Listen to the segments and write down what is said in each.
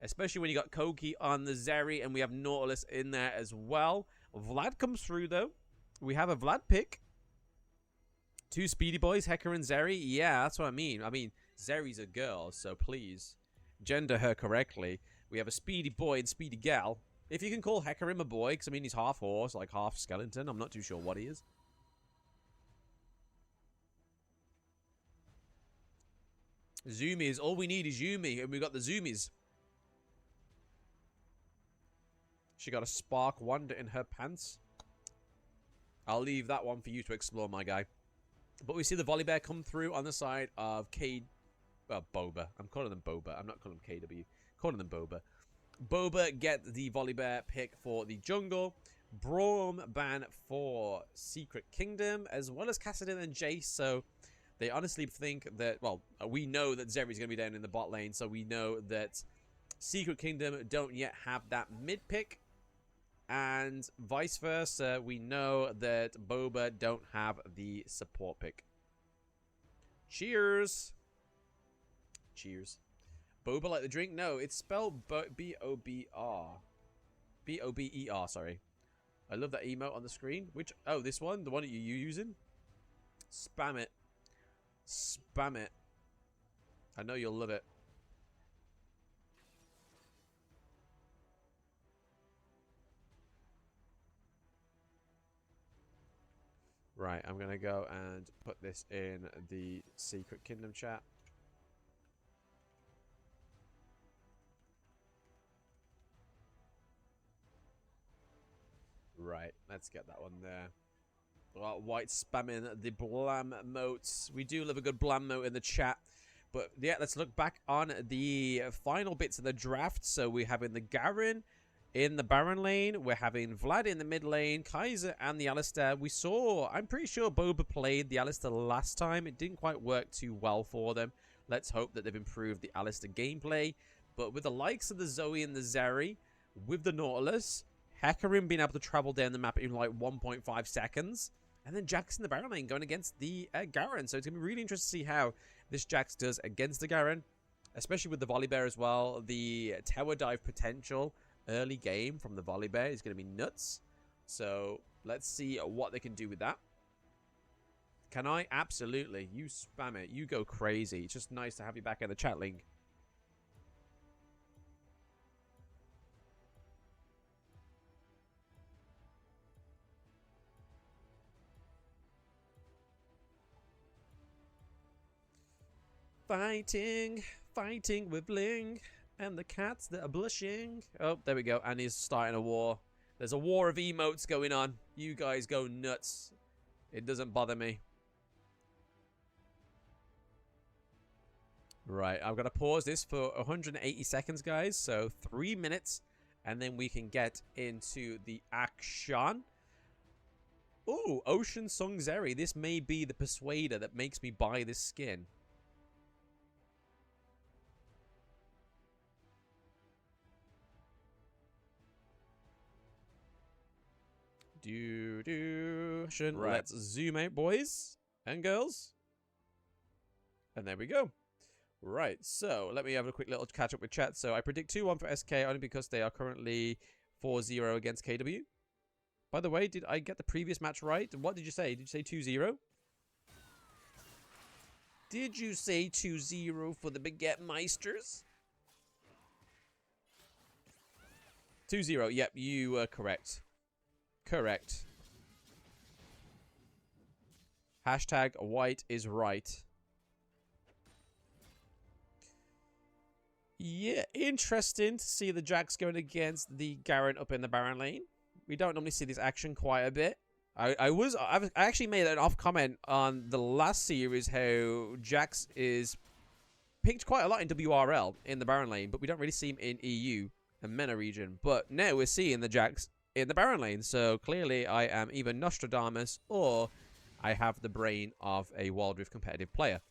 Especially when you got Koki on the Zeri and we have Nautilus in there as well. Vlad comes through, though. We have a Vlad pick. 2 speedy boys, Hecker and Zeri. Yeah, that's what I mean. I mean, Zeri's a girl, so please gender her correctly. We have a speedy boy and speedy gal. If you can call Hecarim a boy, because I mean he's half horse, like half skeleton. I'm not too sure what he is. Zoomies. All we need is Yumi, and we got the Zoomies. She got a spark wonder in her pants. I'll leave that one for you to explore, my guy. But we see the volley bear come through on the side of Boba. I'm calling them Boba. I'm not calling them KW. Calling them Boba. Boba get the volley bear pick for the jungle. Braum ban for Secret Kingdom, as well as Cassidy and Jace. So they honestly think that, well, we know that Zeri's going to be down in the bot lane. So we know that Secret Kingdom don't yet have that mid pick. And vice versa, we know that Boba don't have the support pick. Cheers. Cheers. Boba like the drink? No, it's spelled B-O-B-R. B-O-B-E-R, sorry. I love that emote on the screen. Which, oh, this one? The one that you're using? Spam it. Spam it. I know you'll love it. Right, I'm going to go and put this in the Secret Kingdom chat. Right, let's get that one there. White spamming the Blam motes. We do love a good Blam mote in the chat. But yeah, let's look back on the final bits of the draft. So we're having the Garen in the Baron lane. We're having Vlad in the mid lane, Kaiser and the Alistar. We saw, I'm pretty sure Boba played the Alistar last time. It didn't quite work too well for them. Let's hope that they've improved the Alistar gameplay. But with the likes of the Zoe and the Zeri, with the Nautilus, Hecarim being able to travel down the map in like 1.5 seconds. And then Jax in the Baron lane going against the Garen. So it's going to be really interesting to see how this Jax does against the Garen. Especially with the Volley Bear as well. The tower dive potential early game from the Volley Bear is going to be nuts. So let's see what they can do with that. Can I? Absolutely. You spam it. You go crazy. It's just nice to have you back in the chat link. Fighting with Bling and the cats that are blushing. Oh, there we go. And he's starting a war. There's a war of emotes going on. You guys go nuts. It doesn't bother me. Right, I've got to pause this for 180 seconds, guys. So 3 minutes, and then we can get into the action. Ooh, Ocean Song Zeri. This may be the persuader that makes me buy this skin. Right. Let's zoom out, boys and girls. And there we go. Right, so let me have a quick little catch up with chat. So I predict 2-1 for SK only because they are currently 4-0 against KW. By the way, did I get the previous match right? What did you say? Did you say 2-0? Did you say 2-0 for the Baguette Meisters? 2-0. Yep, you were correct. Correct. Hashtag white is right. Yeah, interesting to see the Jax going against the Garen up in the Baron lane. We don't normally see this action quite a bit. I actually made an off comment on the last series how Jax is picked quite a lot in WRL in the Baron lane, but we don't really see him in EU and MENA region. But now we're seeing the Jax in the Baron lane, so clearly I am either Nostradamus or I have the brain of a Wild Rift competitive player.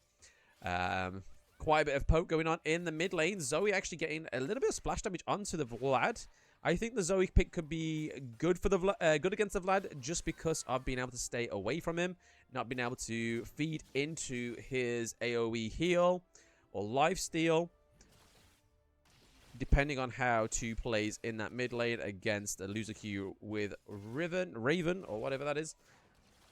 Quite a bit of poke going on in the mid lane. Zoe actually getting a little bit of splash damage onto the Vlad. I think the Zoe pick could be good for the good against the Vlad just because of being able to stay away from him, not being able to feed into his AoE heal or lifesteal. depending on how 2 plays in that mid lane against a loser queue with Raven, or whatever that is.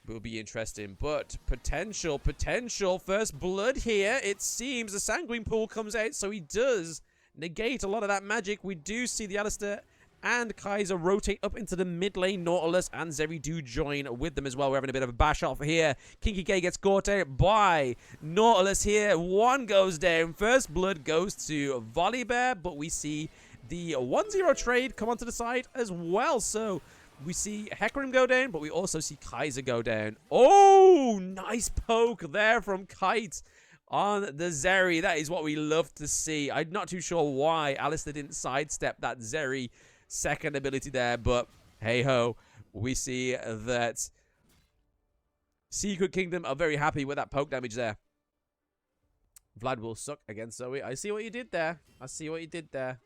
Will be interesting, but potential first blood here. It seems the Sanguine Pool comes out, so he does negate a lot of that magic. We do see the Alistar and Kaiser rotate up into the mid lane. Nautilus and Zeri do join with them as well. We're having a bit of a bash off here. Kinky K gets caught out by Nautilus here. 1 goes down. First blood goes to Volibear, but we see the 1-0 trade come onto the side as well. So we see Hecarim go down, but we also see Kaiser go down. Oh, nice poke there from Kite on the Zeri. That is what we love to see. I'm not too sure why Alistar didn't sidestep that Zeri second ability there, but hey-ho, we see that Secret Kingdom are very happy with that poke damage there. Vlad will suck against Zoe. I see what you did there. I see what you did there.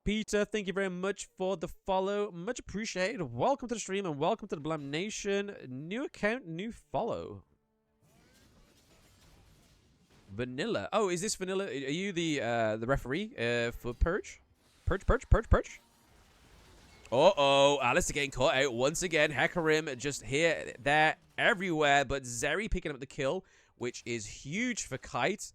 Peter, thank you very much for the follow. Much appreciated. Welcome to the stream and welcome to the Blam Nation. New account, new follow. Vanilla. Oh, is this Vanilla? Are you the referee for Purge? Purge? Uh-oh. Alistar getting caught out once again. Hecarim just here, there, everywhere. But Zeri picking up the kill, which is huge for Kite.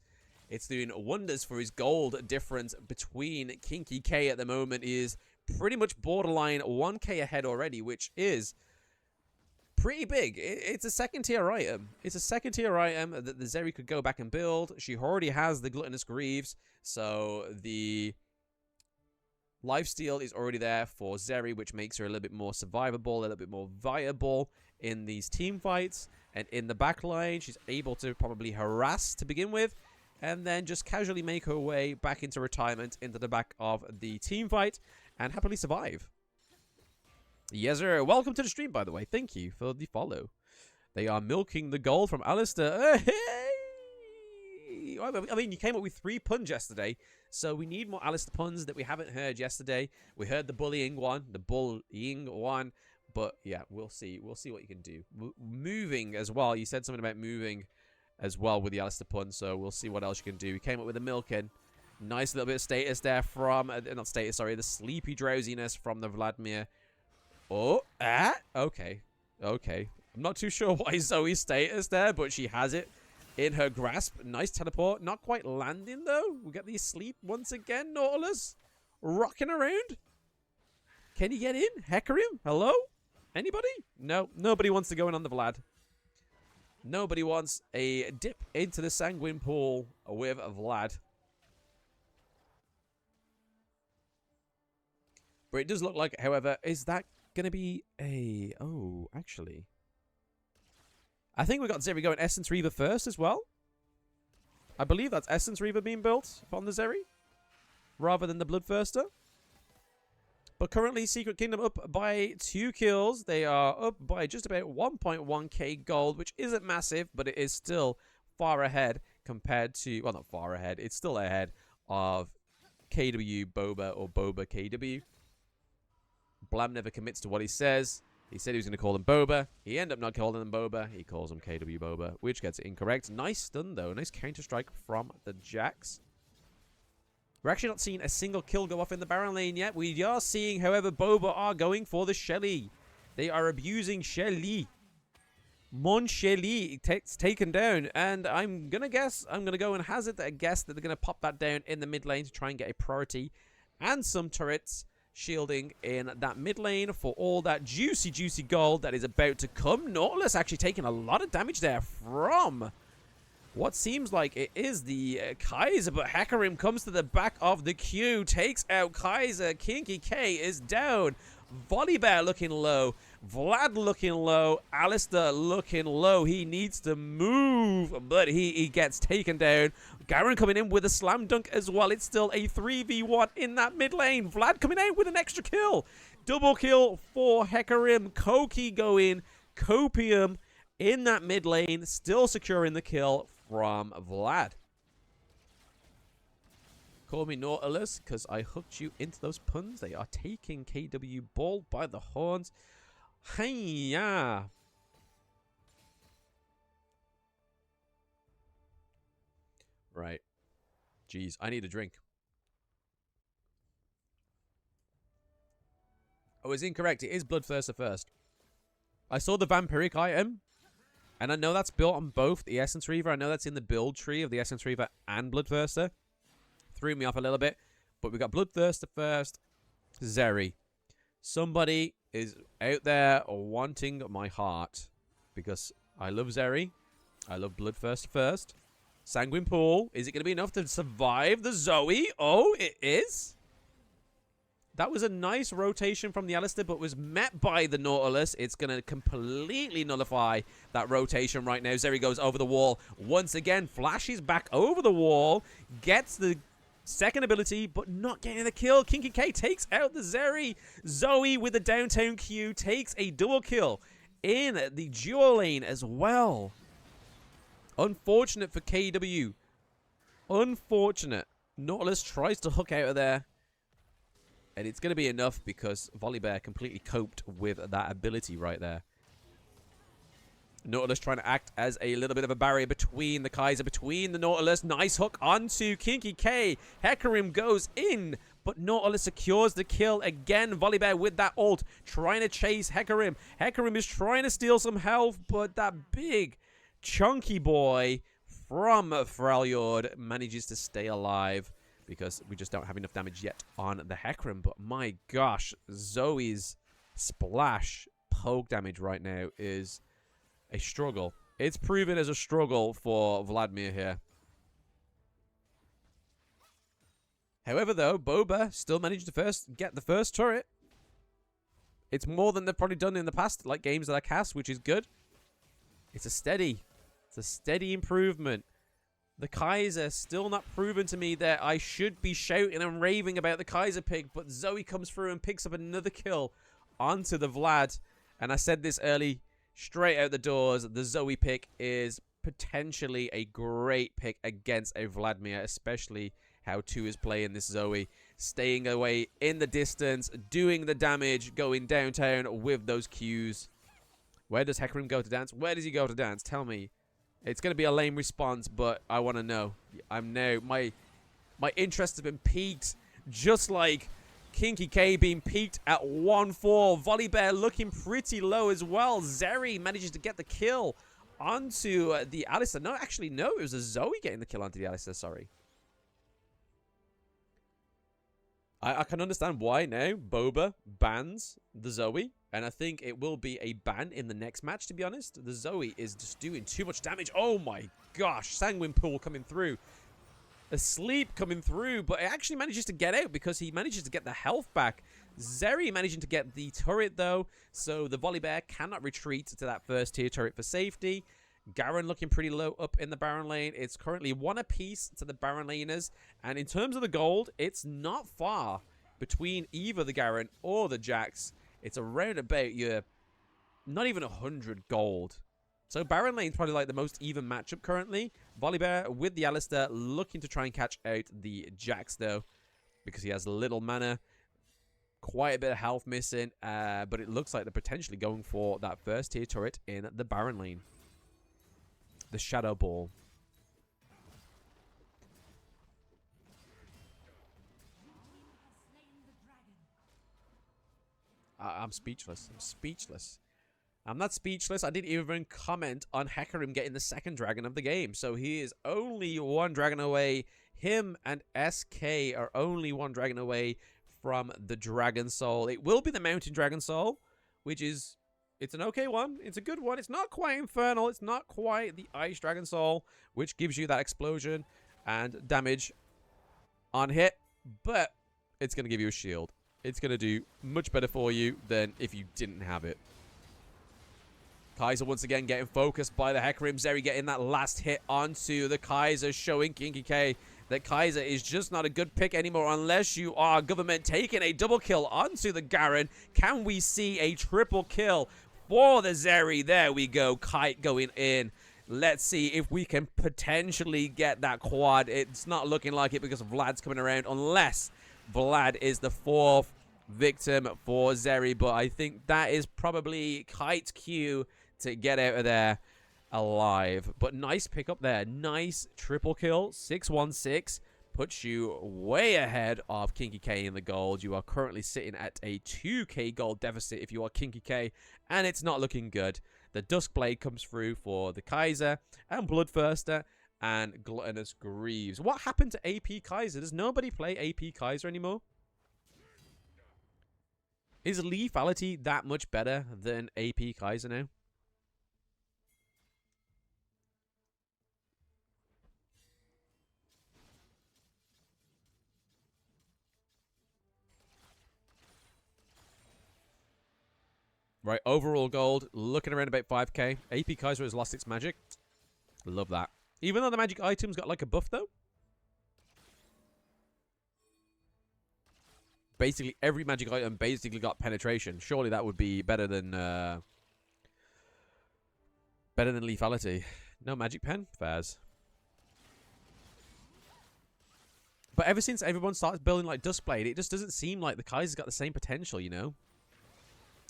It's doing wonders for his gold difference between Kinky K at the moment. He is pretty much borderline 1k ahead already, which is pretty big. It's a second tier item. It's a second tier item that the Zeri could go back and build. She already has the Gluttonous Greaves, so the lifesteal is already there for Zeri, which makes her a little bit more survivable, a little bit more viable in these team fights. And in the backline, she's able to probably harass to begin with, and then just casually make her way back into retirement into the back of the team fight and happily survive. Yes, sir. Welcome to the stream, by the way. Thank you for the follow. They are milking the gold from Alistar. Hey! I mean, you came up with 3 puns yesterday, so we need more Alistar puns that we haven't heard yesterday. We heard the bullying one, but yeah, we'll see. We'll see what you can do. Moving as well. You said something about moving as well with the Alistar pun, so we'll see what else you can do. We came up with a milking. Nice little bit of status there from, not status, sorry, the sleepy drowsiness from the Vladimir. Oh, okay. I'm not too sure why Zoe's status there, but she has it in her grasp. Nice teleport. Not quite landing, though. We get the sleep once again, Nautilus. Rocking around. Can you get in? Hecarim? Hello? Anybody? No, nobody wants to go in on the Vlad. Nobody wants a dip into the Sanguine Pool with Vlad. But it does look like, however, is that going to be a... Oh, actually. I think we got Zeri going Essence Reaver first as well. I believe that's Essence Reaver being built on the Zeri, rather than the Bloodthirster. But currently, Secret Kingdom up by 2 kills. They are up by just about 1.1k gold, which isn't massive, but it is still far ahead compared to... Well, not far ahead. It's still ahead of KW Boba or Boba KW. Blam never commits to what he says. He said he was going to call him Boba. He ended up not calling him Boba. He calls him KW Boba, which gets it incorrect. Nice stun, though. Nice counter-strike from the Jax. We're actually not seeing a single kill go off in the Baron lane yet. We are seeing, however, Boba are going for the Shelly. They are abusing Shelly. Mon Shelly takes taken down. And I'm going to go and hazard a guess that they're going to pop that down in the mid lane to try and get a priority. And some turrets shielding in that mid lane for all that juicy, juicy gold that is about to come. Nautilus actually taking a lot of damage there from what seems like it is the Kaiser, but Hecarim comes to the back of the queue, takes out Kaiser. Kinky K is down. Volibear looking low. Vlad looking low. Alistar looking low. He needs to move, but he gets taken down. Garen coming in with a slam dunk as well. It's still a 3v1 in that mid lane. Vlad coming out with an extra kill. Double kill for Hecarim. Koki going. Copium in that mid lane. Still securing the kill from Vlad. Call me Nautilus because I hooked you into those puns. They are taking KW Ball by the horns. Hiya. Right. Jeez, I need a drink. I was incorrect. It is Bloodthirster first. I saw the vampiric item, and I know that's built on both the Essence Reaver. I know that's in the build tree of the Essence Reaver and Bloodthirster. Threw me off a little bit, but we got Bloodthirster first. Zeri. Somebody is out there wanting my heart, because I love Zeri. I love Bloodthirster first. Sanguine Pool. Is it going to be enough to survive the Zoe? Oh, it is. That was a nice rotation from the Alistair, but was met by the Nautilus. It's going to completely nullify that rotation right now. Zeri goes over the wall. Once again, flashes back over the wall. Gets the second ability, but not getting the kill. Kinky K takes out the Zeri. Zoe with the downtown Q takes a double kill in the dual lane as well. Unfortunate for KW. Unfortunate. Nautilus tries to hook out of there. And it's going to be enough because Volibear completely coped with that ability right there. Nautilus trying to act as a little bit of a barrier between the Kaiser, between the Nautilus. Nice hook onto Kinky K. Hecarim goes in, but Nautilus secures the kill again. Volibear with that ult, trying to chase Hecarim. Hecarim is trying to steal some health, but that big, chunky boy from Freljord manages to stay alive, because we just don't have enough damage yet on the Hecarim. But my gosh, Zoe's splash poke damage right now is a struggle. It's proven as a struggle for Vladimir here. However, though, Boba still managed to get the first turret. It's more than they've probably done in the past, like games that I cast, which is good. It's a steady improvement. The Kaiser still not proven to me that I should be shouting and raving about the Kaiser pick, but Zoe comes through and picks up another kill onto the Vlad. And I said this early, straight out the doors, the Zoe pick is potentially a great pick against a Vladimir, especially how 2 is playing this Zoe. Staying away in the distance, doing the damage, going downtown with those Qs. Where does Hecarim go to dance? Where does he go to dance? Tell me. It's going to be a lame response, but I want to know. I'm now... My interest has been piqued, just like Kinky K being peaked at 1-4. Volibear looking pretty low as well. Zeri manages to get the kill onto the Alistair. No, actually, no. It was a Zoe getting the kill onto the Alistair. Sorry. I can understand why now Boba bans the Zoe. And I think it will be a ban in the next match, to be honest. The Zoe is just doing too much damage. Oh my gosh. Sanguine Pool coming through. Asleep coming through, but it actually manages to get out because he manages to get the health back. Zeri managing to get the turret, though, so the Volibear cannot retreat to that first tier turret for safety. Garen looking pretty low up in the Baron lane. It's currently 1 apiece to the Baron laners, and in terms of the gold, it's not far between either the Garen or the Jax. It's around about your not even 100 gold. So Baron lane's probably like the most even matchup currently. Volibear with the Alistair looking to try and catch out the Jax, though, because he has little mana. Quite a bit of health missing, but it looks like they're potentially going for that first tier turret in the Baron lane. The Shadow Ball. I'm speechless. I'm speechless. I'm not speechless. I didn't even comment on Hecarim getting the second dragon of the game. So he is only 1 dragon away. Him and SK are only 1 dragon away from the Dragon Soul. It will be the Mountain Dragon Soul, which is... It's an okay one. It's a good one. It's not quite Infernal. It's not quite the Ice Dragon Soul, which gives you that explosion and damage on hit. But it's going to give you a shield. It's going to do much better for you than if you didn't have it. Kaiser once again getting focused by the Hecarim. Zeri getting that last hit onto the Kaiser, showing Kinky K that Kaiser is just not a good pick anymore unless you are government taking a double kill onto the Garen. Can we see a triple kill for the Zeri? There we go. Kite going in. Let's see if we can potentially get that quad. It's not looking like it because Vlad's coming around, unless Vlad is the 4th victim for Zeri. But I think that is probably Kite's cue to get out of there alive. But nice pick up there. Nice triple kill. 616. puts you way ahead of Kinky K in the gold. You are currently sitting at a 2k gold deficit if you are Kinky K, and it's not looking good. The Duskblade comes through for the Kaiser and Bloodthirster and Gluttonous Greaves. What happened to AP Kaiser? Does nobody play AP Kaiser anymore? Is lethality that much better than AP Kaiser now? Right, overall gold, looking around about 5k. AP Kaiser has lost its magic. Love that. Even though the magic item's got like a buff, though. Basically, every magic item basically got penetration. Surely that would be better than lethality. No magic pen? Fairs. But ever since everyone starts building like Duskblade, it just doesn't seem like the Kaiser's got the same potential, you know?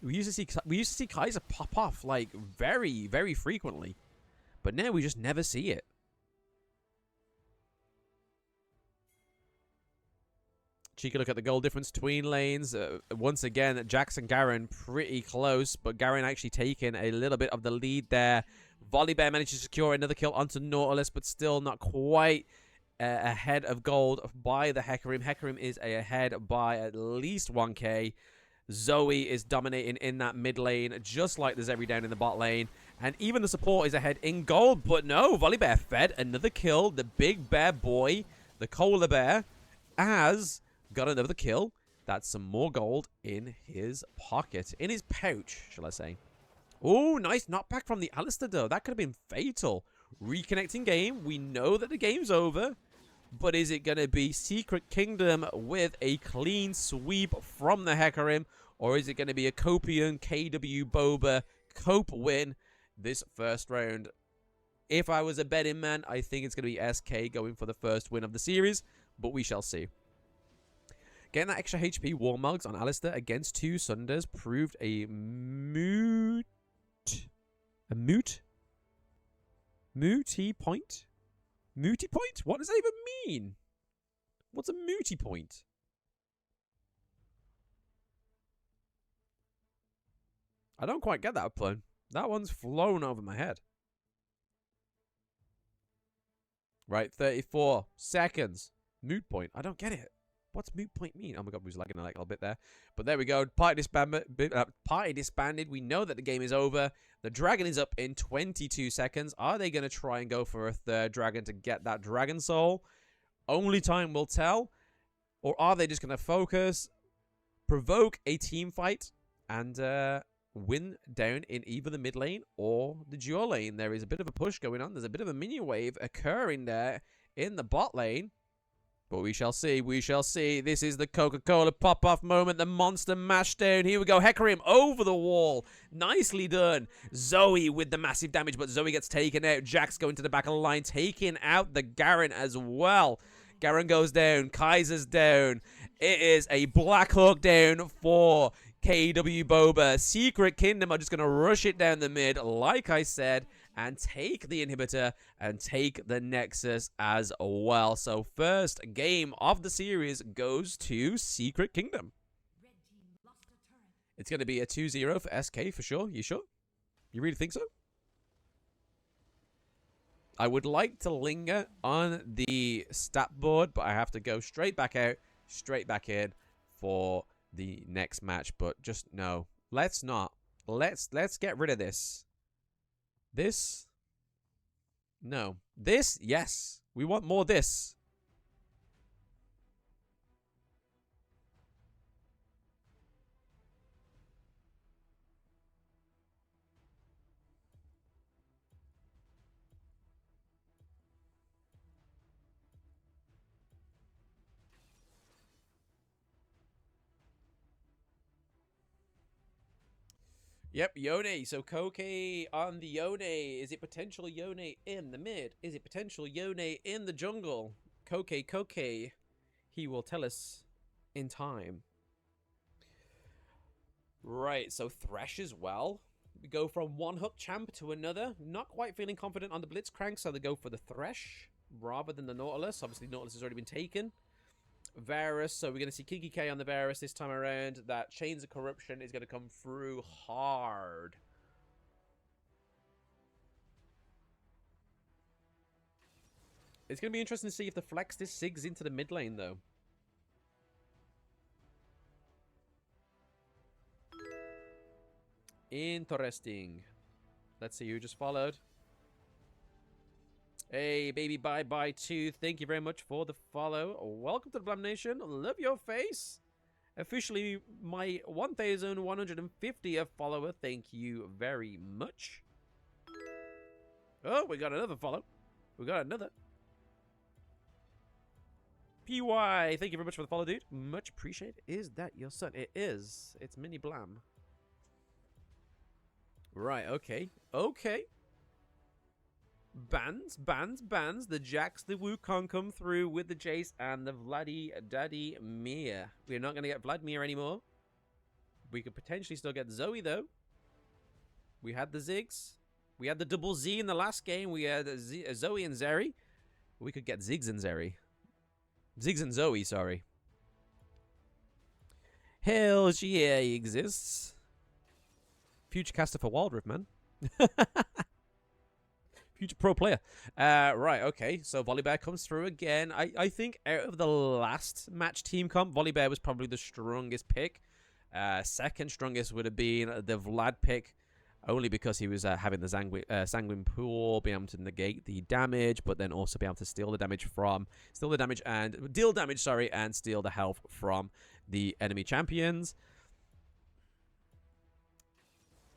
We used to see Kaiser pop off like very, very frequently. But now we just never see it. Cheeky look at the goal difference between lanes. Once again, Jax and Garen pretty close, but Garen actually taking a little bit of the lead there. Volibear managed to secure another kill onto Nautilus, but still not quite ahead of gold by the Hecarim. Hecarim is ahead by at least 1k. Zoe is dominating in that mid lane, just like the Zeri down in the bot lane. And even the support is ahead in gold, but no, Volibear fed another kill. The big bear boy, the Koala Bear, has got another kill. That's some more gold in his pocket. In his pouch, shall I say. Oh, nice knockback from the Alistar, though. That could have been fatal. Reconnecting game. We know that the game's over. But is it going to be Secret Kingdom with a clean sweep from the Hecarim? Or is it going to be a Copian KW Boba Cope win this first round? If I was a betting man, I think it's going to be SK going for the first win of the series. But we shall see. Getting that extra HP War Mugs on Alistar against 2 Sunders proved a moot point? Mooty point? What does that even mean? What's a mooty point? I don't quite get that plan. That one's flown over my head. Right, 34 seconds. Moot point. I don't get it. What's moot point mean? Oh my god, we was lagging like a little bit there. But there we go. Party disbanded. We know that the game is over. The dragon is up in 22 seconds. Are they going to try and go for a third dragon to get that dragon soul? Only time will tell. Or are they just going to focus, provoke a team fight, and win down in either the mid lane or the dual lane? There is a bit of a push going on. There's a bit of a minion wave occurring there in the bot lane. But we shall see. We shall see. This is the Coca-Cola pop-off moment. The monster mashdown. Here we go. Hecarim over the wall. Nicely done. Zoe with the massive damage, but Zoe gets taken out. Jax going to the back of the line, taking out the Garen as well. Garen goes down. Kaiser's down. It is a Black Hawk down for KW Boba. Secret Kingdom are just going to rush it down the mid, like I said, and take the inhibitor and take the Nexus as well. So first game of the series goes to Secret Kingdom. It's going to be a 2-0 for SK for sure. You sure? You really think so? I would like to linger on the stat board, but I have to go straight back out, straight back in for the next match. But just no, let's not. Let's get rid of this. This? No. This? Yes. We want more this. Yep, Yone. So Koke on the Yone. Is it potential Yone in the mid? Is it potential Yone in the jungle? Koke. He will tell us in time. Right, so Thresh as well. We go from one hook champ to another. Not quite feeling confident on the Blitzcrank, so they go for the Thresh. rather than the Nautilus. Obviously, Nautilus has already been taken. Varus, so we're going to see Kiki K on the Varus this time around. That Chains of Corruption is going to come through hard. It's going to be interesting to see if the flex this Sigs into the mid lane, though. Interesting. Let's see who just followed. Hey, baby, bye-bye, too. Thank you very much for the follow. Welcome to the Blam Nation. Love your face. Officially, my 1,150th follower. Thank you very much. Oh, we got another follow. We got another. PY, thank you very much for the follow, dude. Much appreciated. Is that your son? It is. It's Mini Blam. Right, okay. Okay. Bans. The Jax, the Wukong come through with the Jace and the Vladdy Daddy Mia. We're not going to get Vladimir anymore. We could potentially still get Zoe, though. We had the Ziggs. We had the double Z in the last game. We had Zoe and Zeri. We could get Ziggs and Zeri. Ziggs and Zoe, sorry. Hell yeah, he exists. Future caster for Wild Rift, man. Future pro player. Right, okay. So Volibear comes through again. I think out of the last match team comp, Volibear was probably the strongest pick. Second strongest would have been the Vlad pick, only because he was having the Sanguine Pool, being able to negate the damage, but then also be able to steal the damage and deal damage, sorry, and steal the health from the enemy champions.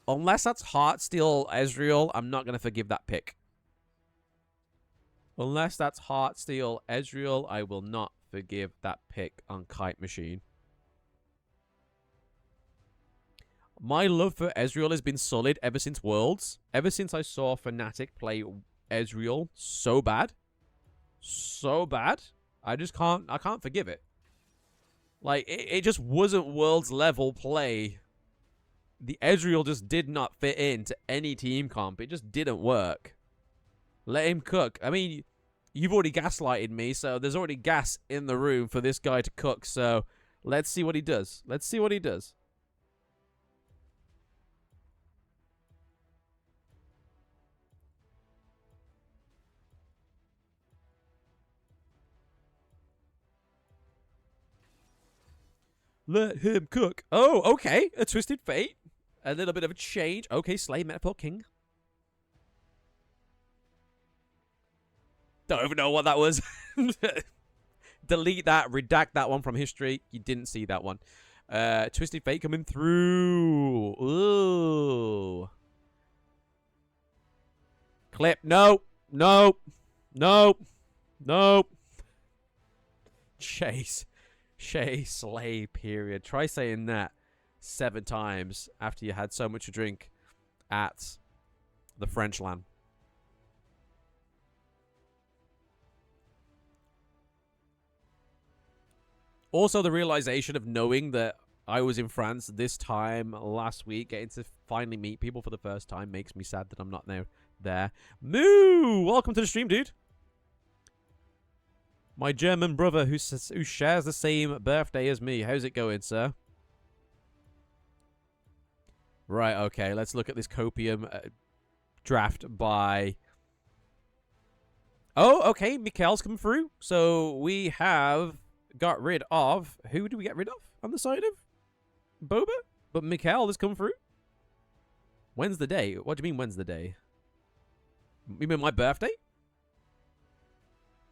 Unless that's Heartsteel Ezreal, I'm not going to forgive that pick. Unless that's Heartsteel Ezreal, I will not forgive that pick on Kite Machine. My love for Ezreal has been solid ever since Worlds. Ever since I saw Fnatic play Ezreal so bad. So bad. I can't forgive it. Like, it just wasn't Worlds level play. The Ezreal just did not fit into any team comp. It just didn't work. Let him cook. I mean, you've already gaslighted me, so there's already gas in the room for this guy to cook. So let's see what he does. Let's see what he does. Let him cook. Oh, okay. A Twisted Fate. A little bit of a change. Okay, Slay Metaphor King. Don't even know what that was. Delete that. Redact that one from history. You didn't see that one. Twisted Fate coming through. Ooh. Clip. Nope. Nope. Nope. Nope. Chase. Slay, period. Try saying that 7 times after you had so much to drink at the French LAN. Also, the realization of knowing that I was in France this time last week, getting to finally meet people for the first time, makes me sad that I'm not now there. Moo! Welcome to the stream, dude. My German brother who shares the same birthday as me. How's it going, sir? Right, okay. Let's look at this copium draft by... Oh, okay. Mikhail's come through. So we have got rid of... Who do we get rid of on the side of Boba? But Mikhail has come through. When's the day? What do you mean, when's the day? You mean my birthday?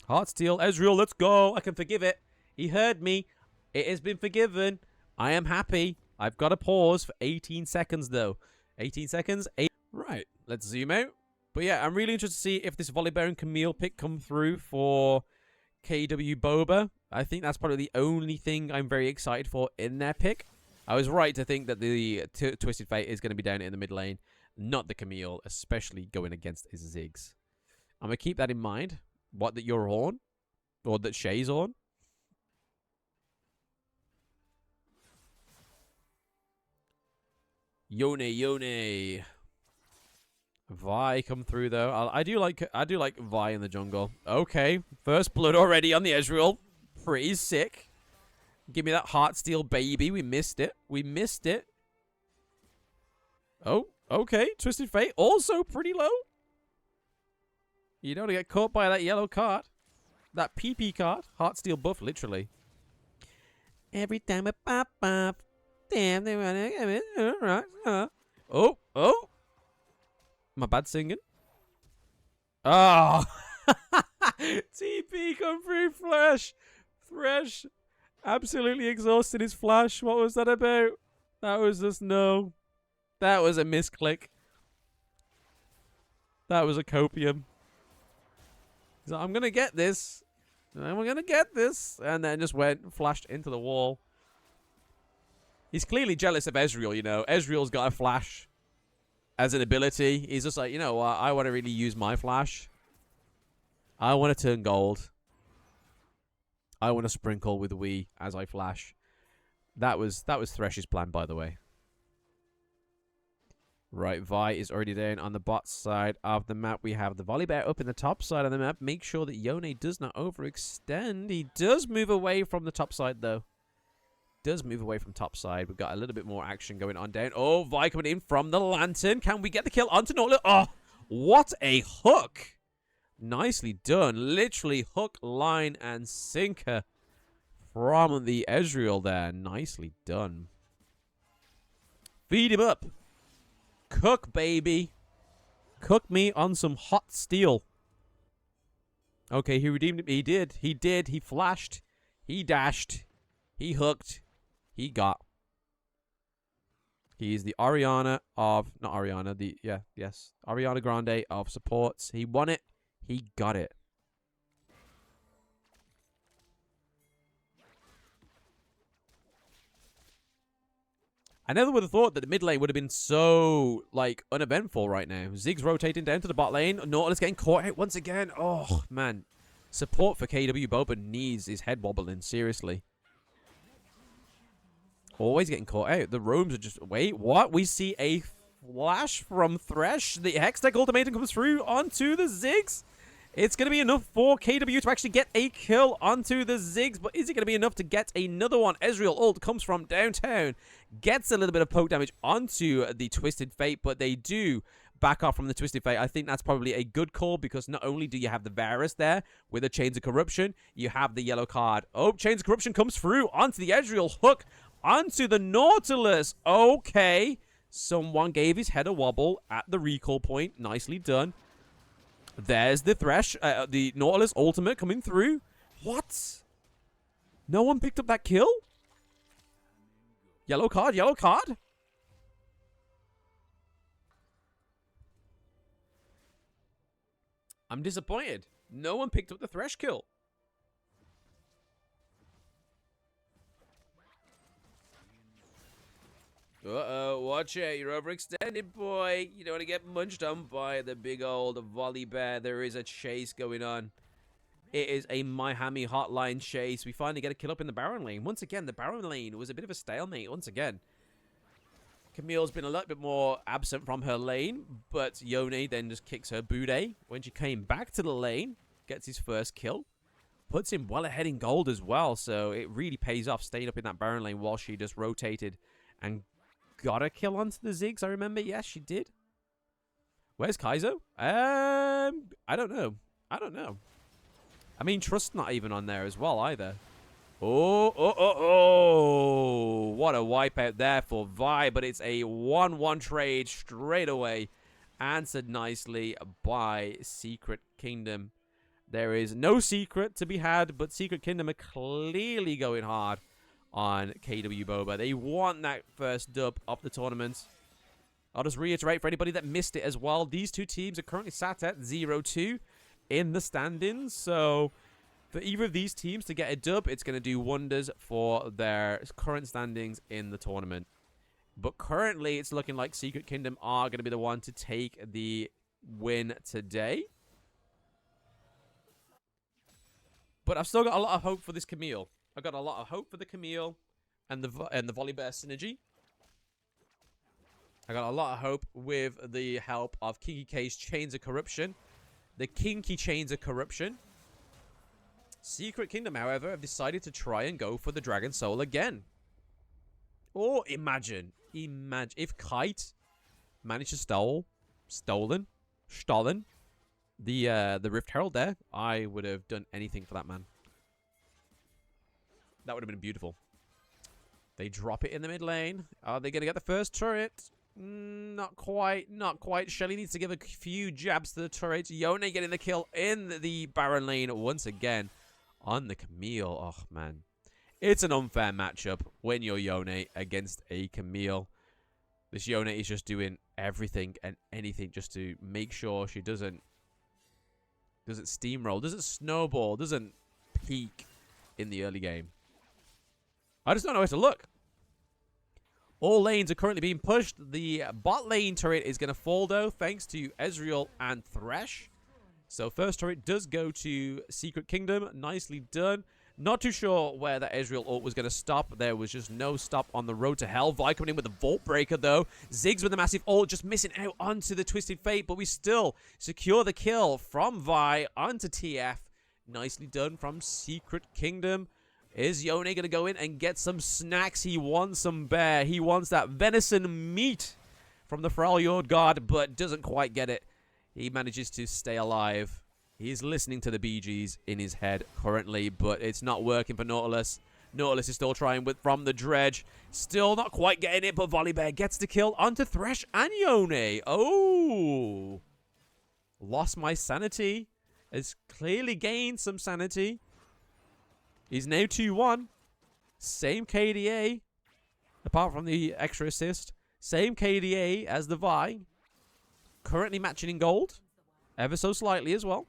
Heartsteel, Ezreal, let's go. I can forgive it. He heard me. It has been forgiven. I am happy. I've got to pause for 18 seconds, though. 18 seconds. Right, let's zoom out. But yeah, I'm really interested to see if this Volibear and Camille pick come through for KW Boba. I think that's probably the only thing I'm very excited for in their pick. I was right to think that the Twisted Fate is going to be down in the mid lane, not the Camille, especially going against his Ziggs. I'm going to keep that in mind. What, that you're on? Or that Shay's on? Yone. Vi come through though. I do like Vi in the jungle. Okay, first blood already on the Ezreal. Pretty sick. Give me that Heartsteel baby. We missed it. We missed it. Oh, okay. Twisted Fate also pretty low. You don't want to get caught by that yellow card. That PP card. Heartsteel buff, literally. Every time I pop up. Damn, they want to. Oh, oh. My bad singing. Oh. TP come through Flash. Thresh. Absolutely exhausted his Flash. What was that about? That was just no. That was a misclick. That was a copium. So I'm going to get this. I'm going to get this. And then just went, flashed into the wall. He's clearly jealous of Ezreal, you know. Ezreal's got a flash as an ability. He's just like, you know what? I want to really use my flash. I want to turn gold. I want to sprinkle with Wii as I flash. That was Thresh's plan, by the way. Right, Vi is already down on the bot side of the map. We have the Volibear up in the top side of the map. Make sure that Yone does not overextend. He does move away from the top side, though. Does move away from top side. We've got a little bit more action going on down. Oh, Vi coming in from the lantern. Can we get the kill onto Nortler? Oh, what a hook. Nicely done. Literally hook, line, and sinker from the Ezreal there. Nicely done. Feed him up. Cook, baby. Cook me on some hot steel. Okay, he redeemed it. He did. He did. He flashed. He dashed. He hooked. He got. He's the Ariana of... Not Ariana. Yes. Ariana Grande of supports. He won it. He got it. I never would have thought that the mid lane would have been so, like, uneventful right now. Ziggs rotating down to the bot lane. Nautilus getting caught out once again. Oh, man. Support for KW Boba needs his head wobbling, seriously. Always getting caught out. The roams are just... Wait, what? We see a flash from Thresh. The Hextech ultimatum comes through onto the Ziggs. It's going to be enough for KW to actually get a kill onto the Ziggs, but is it going to be enough to get another one? Ezreal ult comes from downtown, gets a little bit of poke damage onto the Twisted Fate, but they do back off from the Twisted Fate. I think that's probably a good call, because not only do you have the Varus there with the Chains of Corruption, you have the yellow card. Oh, Chains of Corruption comes through onto the Ezreal, hook onto the Nautilus. Okay, someone gave his head a wobble at the recall point. Nicely done. There's the Thresh, the Nautilus ultimate coming through. What? No one picked up that kill? Yellow card, yellow card. I'm disappointed. No one picked up the Thresh kill. Uh-oh, watch out. You're overextended, boy. You don't want to get munched on by the big old Volibear. There is a chase going on. It is a Miami hotline chase. We finally get a kill up in the Baron lane. Once again, the Baron lane was a bit of a stalemate once again. Camille's been a little bit more absent from her lane, but Yone then just kicks her booty when she came back to the lane. Gets his first kill. Puts him well ahead in gold as well, so it really pays off staying up in that Baron lane while she just rotated and got a kill onto the Ziggs, I remember. Yes, she did. Where's Kaizo? I don't know. I don't know. I mean, Trust's not even on there as well, either. Oh. What a wipeout there for Vi, but it's a 1-1 trade straight away. Answered nicely by Secret Kingdom. There is no secret to be had, but Secret Kingdom are clearly going hard on KW Boba. They want that first dub of the tournament. I'll just reiterate for anybody that missed it as well. These two teams are currently sat at 0-2 in the standings. So for either of these teams to get a dub, it's going to do wonders for their current standings in the tournament. But currently, it's looking like Secret Kingdom are going to be the one to take the win today. But I've still got a lot of hope for this Camille. I've got a lot of hope for the Camille and the Volibear synergy. I got a lot of hope with the help of Kinky K's Chains of Corruption. The Kinky Chains of Corruption. Secret Kingdom, however, have decided to try and go for the Dragon Soul again. Or imagine if Kite managed to stolen the Rift Herald there. I would have done anything for that man. That would have been beautiful. They drop it in the mid lane. Are they going to get the first turret? Not quite. Not quite. Shelly needs to give a few jabs to the turret. Yone getting the kill in the Baron lane once again on the Camille. Oh, man. It's an unfair matchup when you're Yone against a Camille. This Yone is just doing everything and anything just to make sure she doesn't steamroll, doesn't snowball, doesn't peak in the early game. I just don't know where to look. All lanes are currently being pushed. The bot lane turret is going to fall, though, thanks to Ezreal and Thresh. So first turret does go to Secret Kingdom. Nicely done. Not too sure where that Ezreal ult was going to stop. There was just no stop on the road to hell. Vi coming in with the Vault Breaker, though. Ziggs with a massive ult, just missing out onto the Twisted Fate. But we still secure the kill from Vi onto TF. Nicely done from Secret Kingdom. Is Yone going to go in and get some snacks? He wants some bear. He wants that venison meat from the Freljord God, but doesn't quite get it. He manages to stay alive. He's listening to the BGs in his head currently, but it's not working for Nautilus. Nautilus is still trying from the dredge. Still not quite getting it, but Volibear gets the kill onto Thresh and Yone. Oh! Lost my sanity. Has clearly gained some sanity. He's now 2-1. Same KDA. Apart from the extra assist. Same KDA as the Vi. Currently matching in gold. Ever so slightly as well.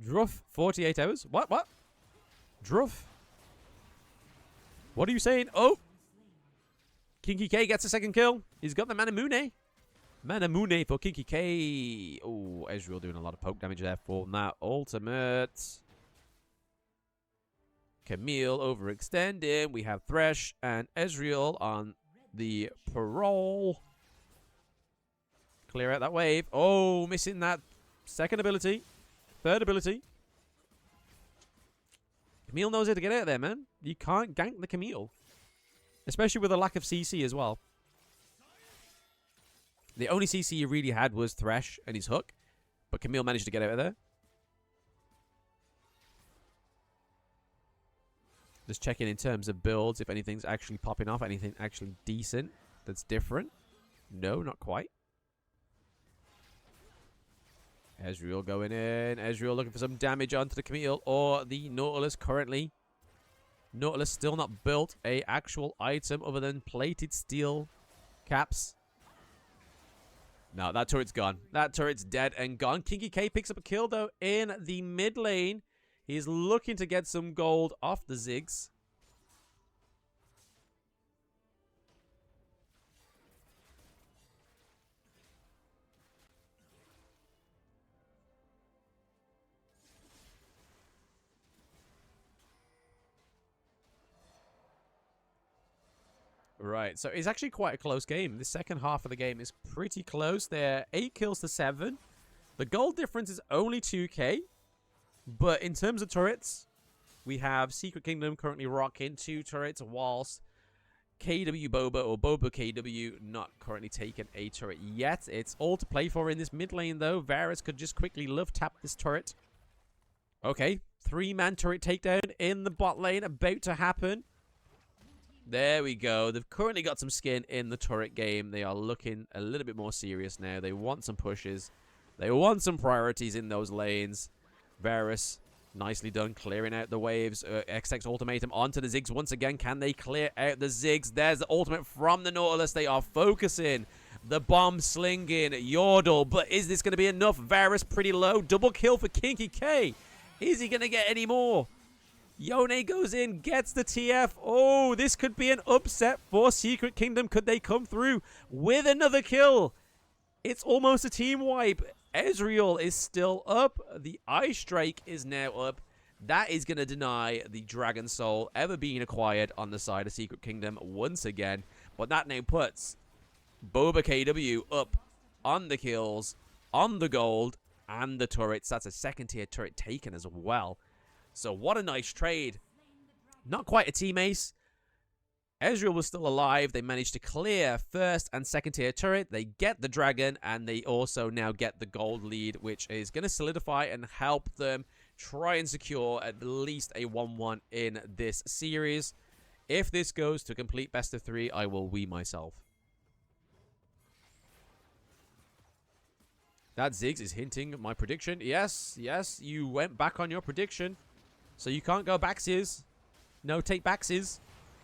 Druff, 48 hours. What? Druff. What are you saying? Oh! Kinky K gets a second kill. He's got the Manamune. Manamune for Kinky K. Oh, Ezreal doing a lot of poke damage there for that ultimate. Camille overextending. We have Thresh and Ezreal on the parole. Clear out that wave. Oh, missing that second ability. Third ability. Camille knows how to get out there, man. You can't gank the Camille. Especially with a lack of CC as well. The only CC he really had was Thresh and his hook. But Camille managed to get out of there. Just checking in terms of builds, if anything's actually popping off. Anything actually decent that's different. No, not quite. Ezreal going in. Ezreal looking for some damage onto the Camille or the Nautilus currently. Nautilus still not built a actual item other than plated steel caps. No, that turret's gone. That turret's dead and gone. Kinky K picks up a kill, though, in the mid lane. He's looking to get some gold off the Ziggs. Right, so it's actually quite a close game. The second half of the game is pretty close. They're 8 kills to 7. The gold difference is only 2k. But in terms of turrets, we have Secret Kingdom currently rocking 2 turrets, whilst KW Boba or Boba KW not currently taking a turret yet. It's all to play for in this mid lane, though. Varus could just quickly love tap this turret. Okay, 3-man turret takedown in the bot lane about to happen. There we go. They've currently got some skin in the turret game. They are looking a little bit more serious now. They want some pushes. They want some priorities in those lanes. Varus, nicely done, clearing out the waves. XX ultimatum onto the Ziggs once again. Can they clear out the Ziggs? There's the ultimate from the Nautilus. They are focusing. The bomb slinging. Yordle. But is this going to be enough? Varus pretty low. Double kill for Kinky K. Is he going to get any more? Yone goes in, gets the TF. Oh, this could be an upset for Secret Kingdom. Could they come through with another kill? It's almost a team wipe. Ezreal is still up. The Ice Strike is now up. That is going to deny the Dragon Soul ever being acquired on the side of Secret Kingdom once again. But that now puts Boba KW up on the kills, on the gold, and the turrets. That's a second-tier turret taken as well. So what a nice trade. Not quite a team ace. Ezreal was still alive. They managed to clear first and second tier turret. They get the dragon, and they also now get the gold lead, which is going to solidify and help them try and secure at least a 1-1 in this series. If this goes to a complete best of 3, I will wee myself. That Ziggs is hinting my prediction. Yes, yes, you went back on your prediction. So you can't go backsies. No take backsies.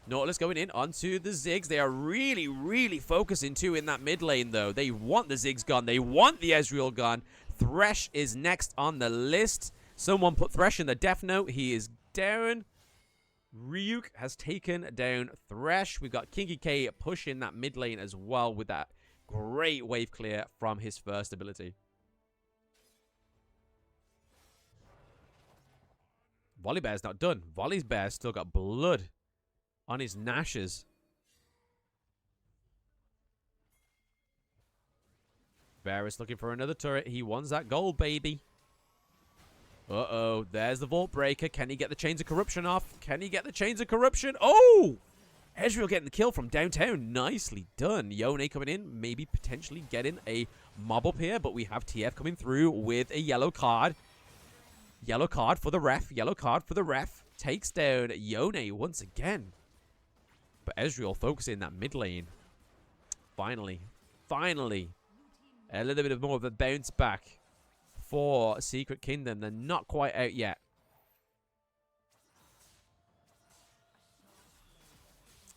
Nautilus going in onto the Ziggs. They are really, really focusing too in that mid lane, though. They want the Ziggs gun. They want the Ezreal gun. Thresh is next on the list. Someone put Thresh in the death note. He is down. Ryuk has taken down Thresh. We've got Kinky K pushing that mid lane as well with that great wave clear from his first ability. Volibear's not done. Volibear's still got blood on his Nashes. Varus looking for another turret. He wants that gold, baby. Uh-oh. There's the Vault Breaker. Can he get the Chains of Corruption off? Can he get the Chains of Corruption? Oh! Ezreal getting the kill from downtown. Nicely done. Yone coming in. Maybe potentially getting a mob up here. But we have TF coming through with a yellow card. Yellow card for the ref. Yellow card for the ref. Takes down Yone once again. But Ezreal focusing that mid lane. Finally. Finally. A little bit of more of a bounce back for Secret Kingdom. They're not quite out yet.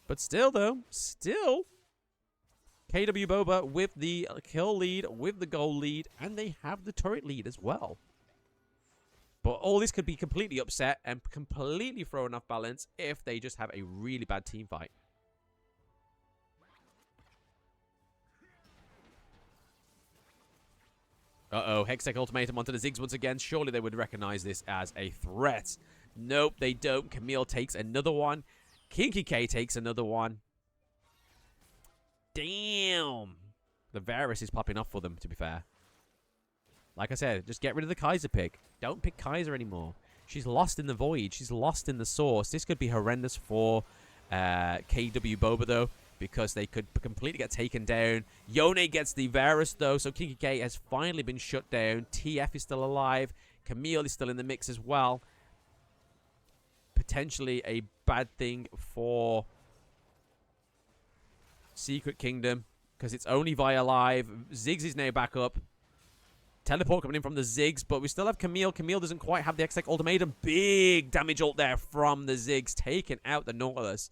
But still, though. Still. KW Boba with the kill lead, with the goal lead. And they have the turret lead as well. But all this could be completely upset and completely thrown off balance if they just have a really bad team fight. Uh-oh, Hextech Ultimatum onto the Ziggs once again. Surely they would recognize this as a threat. Nope, they don't. Camille takes another one. Kinky K takes another one. Damn. The Varus is popping off for them, to be fair. Like I said, just get rid of the Kaiser pick. Don't pick Kaiser anymore. She's lost in the void. She's lost in the source. This could be horrendous for KW Boba, though, because they could completely get taken down. Yone gets the Varus, though, so Kinky K has finally been shut down. TF is still alive. Camille is still in the mix as well. Potentially a bad thing for Secret Kingdom, because it's only via live. Ziggs is now back up. Teleport coming in from the Ziggs, but we still have Camille. Camille doesn't quite have the Hextech Ultimatum. Big damage ult there from the Ziggs, taking out the Nautilus.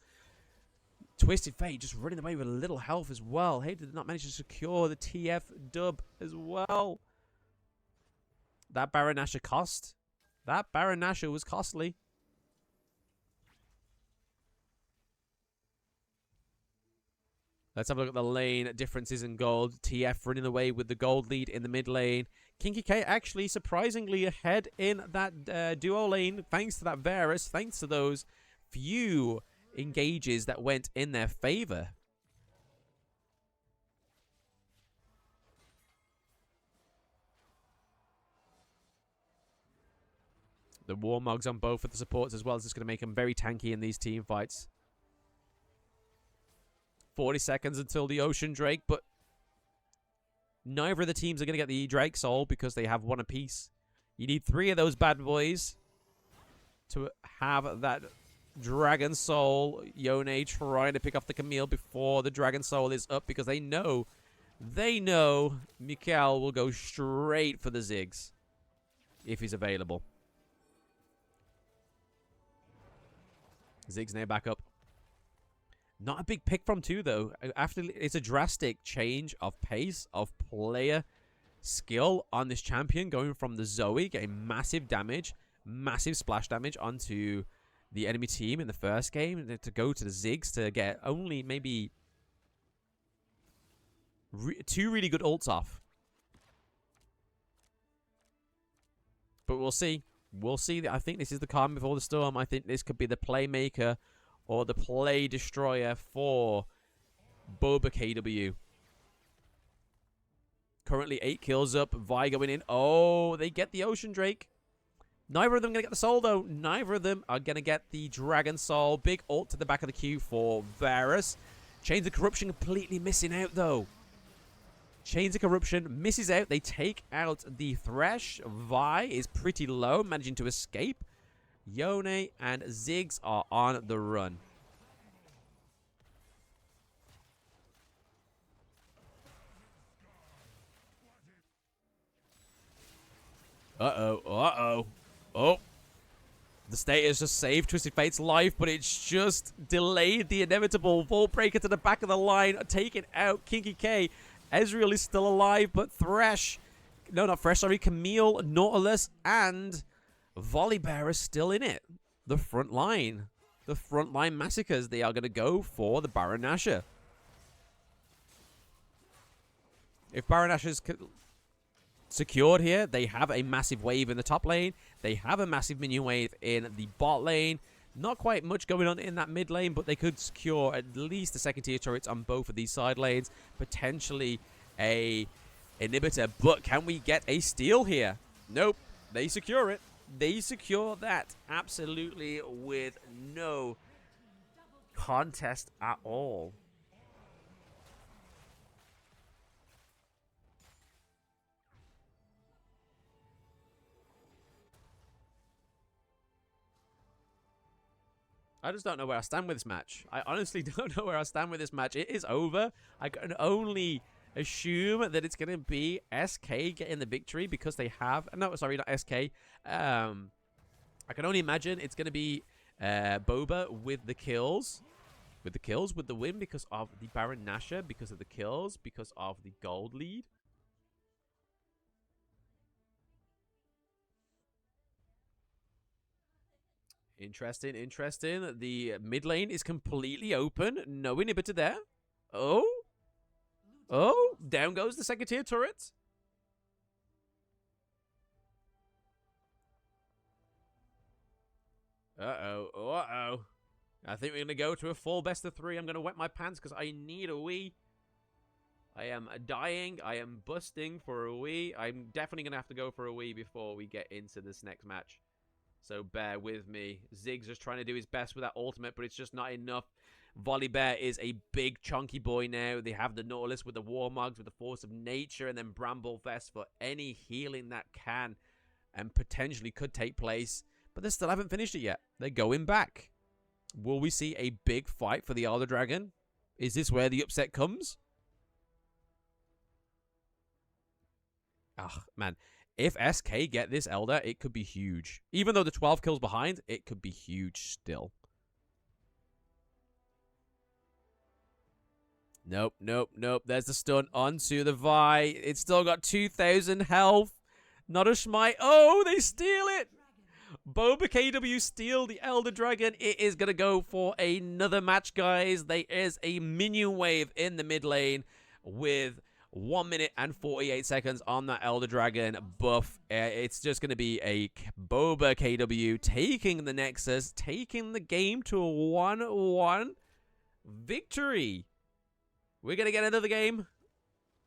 Twisted Fate just running away with a little health as well. Hey, did not manage to secure the TF dub as well. That Baron Nashor cost. That Baron Nashor was costly. Let's have a look at the lane differences in gold. TF running away with the gold lead in the mid lane. Kinky K actually surprisingly ahead in that duo lane, thanks to that Varus, thanks to those few engages that went in their favor. The Warmogs on both of the supports as well is just going to make them very tanky in these team fights. 40 seconds until the Ocean Drake, but neither of the teams are going to get the Drake Soul because they have one apiece. You need 3 of those bad boys to have that Dragon Soul. Yone trying to pick off the Camille before the Dragon Soul is up because they know Mikael will go straight for the Ziggs if he's available. Ziggs now back up. Not a big pick from 2, though. After it's a drastic change of pace, of player skill on this champion, going from the Zoe, getting massive damage, massive splash damage onto the enemy team in the first game, to go to the Ziggs to get only maybe 2 really good ults off. But we'll see. We'll see. I think this is the calm before the storm. I think this could be the playmaker or the play destroyer for Boba KW. Currently 8 kills up. Vi going in. Oh, they get the Ocean Drake. Neither of them going to get the soul, though. Neither of them are going to get the Dragon Soul. Big ult to the back of the queue for Varus. Chains of Corruption completely missing out, though. Chains of Corruption misses out. They take out the Thresh. Vi is pretty low, managing to escape. Yone and Ziggs are on the run. Uh-oh. Uh-oh. Oh. The state has just saved Twisted Fate's life, but it's just delayed the inevitable. Vault Breaker to the back of the line, taking out Kinky K. Ezreal is still alive, but Thresh... No, not Thresh, sorry. Camille, Nautilus, and Volibear is still in it. The front line. The front line massacres. They are going to go for the Baron Nashor. If Baron Nashor's secured here, they have a massive wave in the top lane. They have a massive minion wave in the bot lane. Not quite much going on in that mid lane, but they could secure at least the second tier turrets on both of these side lanes. Potentially a inhibitor, but can we get a steal here? Nope. They secure it. They secure that absolutely with no contest at all. I just don't know where I stand with this match. I honestly don't know where I stand with this match. It is over. I can only assume that it's going to be SK getting the victory because they have... No, sorry, not SK. I can only imagine it's going to be Boba with the kills. With the win because of the Baron Nashor, because of the kills, because of the gold lead. Interesting, interesting. The mid lane is completely open. No inhibitor there. Oh. Oh. Down goes the second tier turret. Uh-oh. Uh-oh. I think we're going to go to a full best of 3. I'm going to wet my pants because I need a wee. I am dying. I am busting for a wee. I'm definitely going to have to go for a wee before we get into this next match. So bear with me. Ziggs just trying to do his best with that ultimate, but it's just not enough. Volibear is a big chunky boy now. They have the Nautilus with the Warmogs, with the Force of Nature, and then Bramble Vest for any healing that can and potentially could take place. But they still haven't finished it yet. They're going back. Will we see a big fight for the Elder Dragon? Is this where the upset comes? Ah, man. If SK get this Elder, it could be huge. Even though the 12 kills behind, it could be huge still. Nope, nope, nope. There's the stun onto the Vi. It's still got 2,000 health. Not a smite. Oh, they steal it. Boba KW steal the Elder Dragon. It is going to go for another match, guys. There is a minion wave in the mid lane with 1 minute and 48 seconds on that Elder Dragon buff. It's just going to be a Boba KW taking the Nexus, taking the game to a 1-1 victory. We're going to get another game.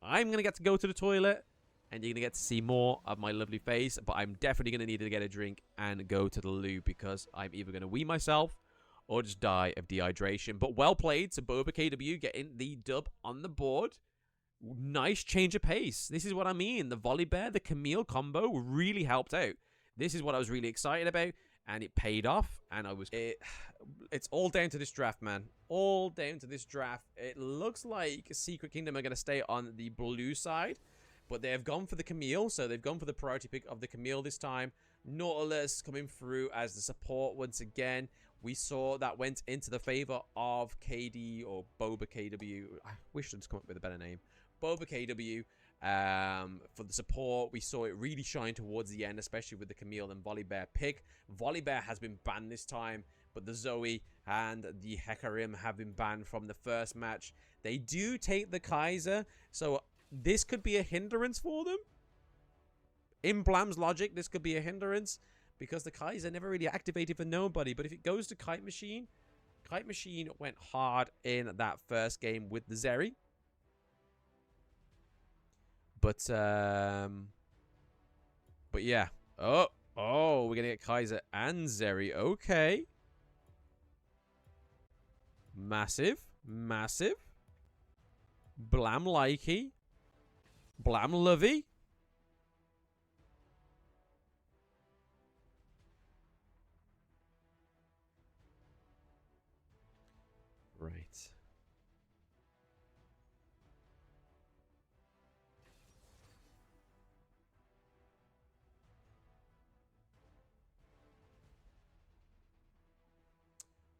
I'm going to get to go to the toilet, and you're going to get to see more of my lovely face, but I'm definitely going to need to get a drink and go to the loo because I'm either going to wee myself or just die of dehydration. But well played to Boba KW getting the dub on the board. Nice change of pace. This is what I mean. The Volibear, the Camille combo really helped out. This is what I was really excited about, and it paid off. And it's all down to this draft, man. All down to this draft. It looks like Secret Kingdom are going to stay on the blue side, but they have gone for the Camille, so they've gone for the priority pick of the Camille this time. Nautilus coming through as the support once again. We saw that went into the favor of KD or Boba KW. I wish I'd just come up with a better name. Boba KW for the support. We saw it really shine towards the end, especially with the Camille and Volibear pick. Volibear has been banned this time, but the Zoe and the Hecarim have been banned from the first match. They do take the Kaiser, so this could be a hindrance for them. In Blam's logic, this could be a hindrance, because the Kaiser never really activated for nobody. But if it goes to Kite Machine went hard in that first game with the Zeri. But yeah. Oh, we're gonna get Kaiser and Zeri. Okay. Massive. Blam likey. Blam lovey. Right.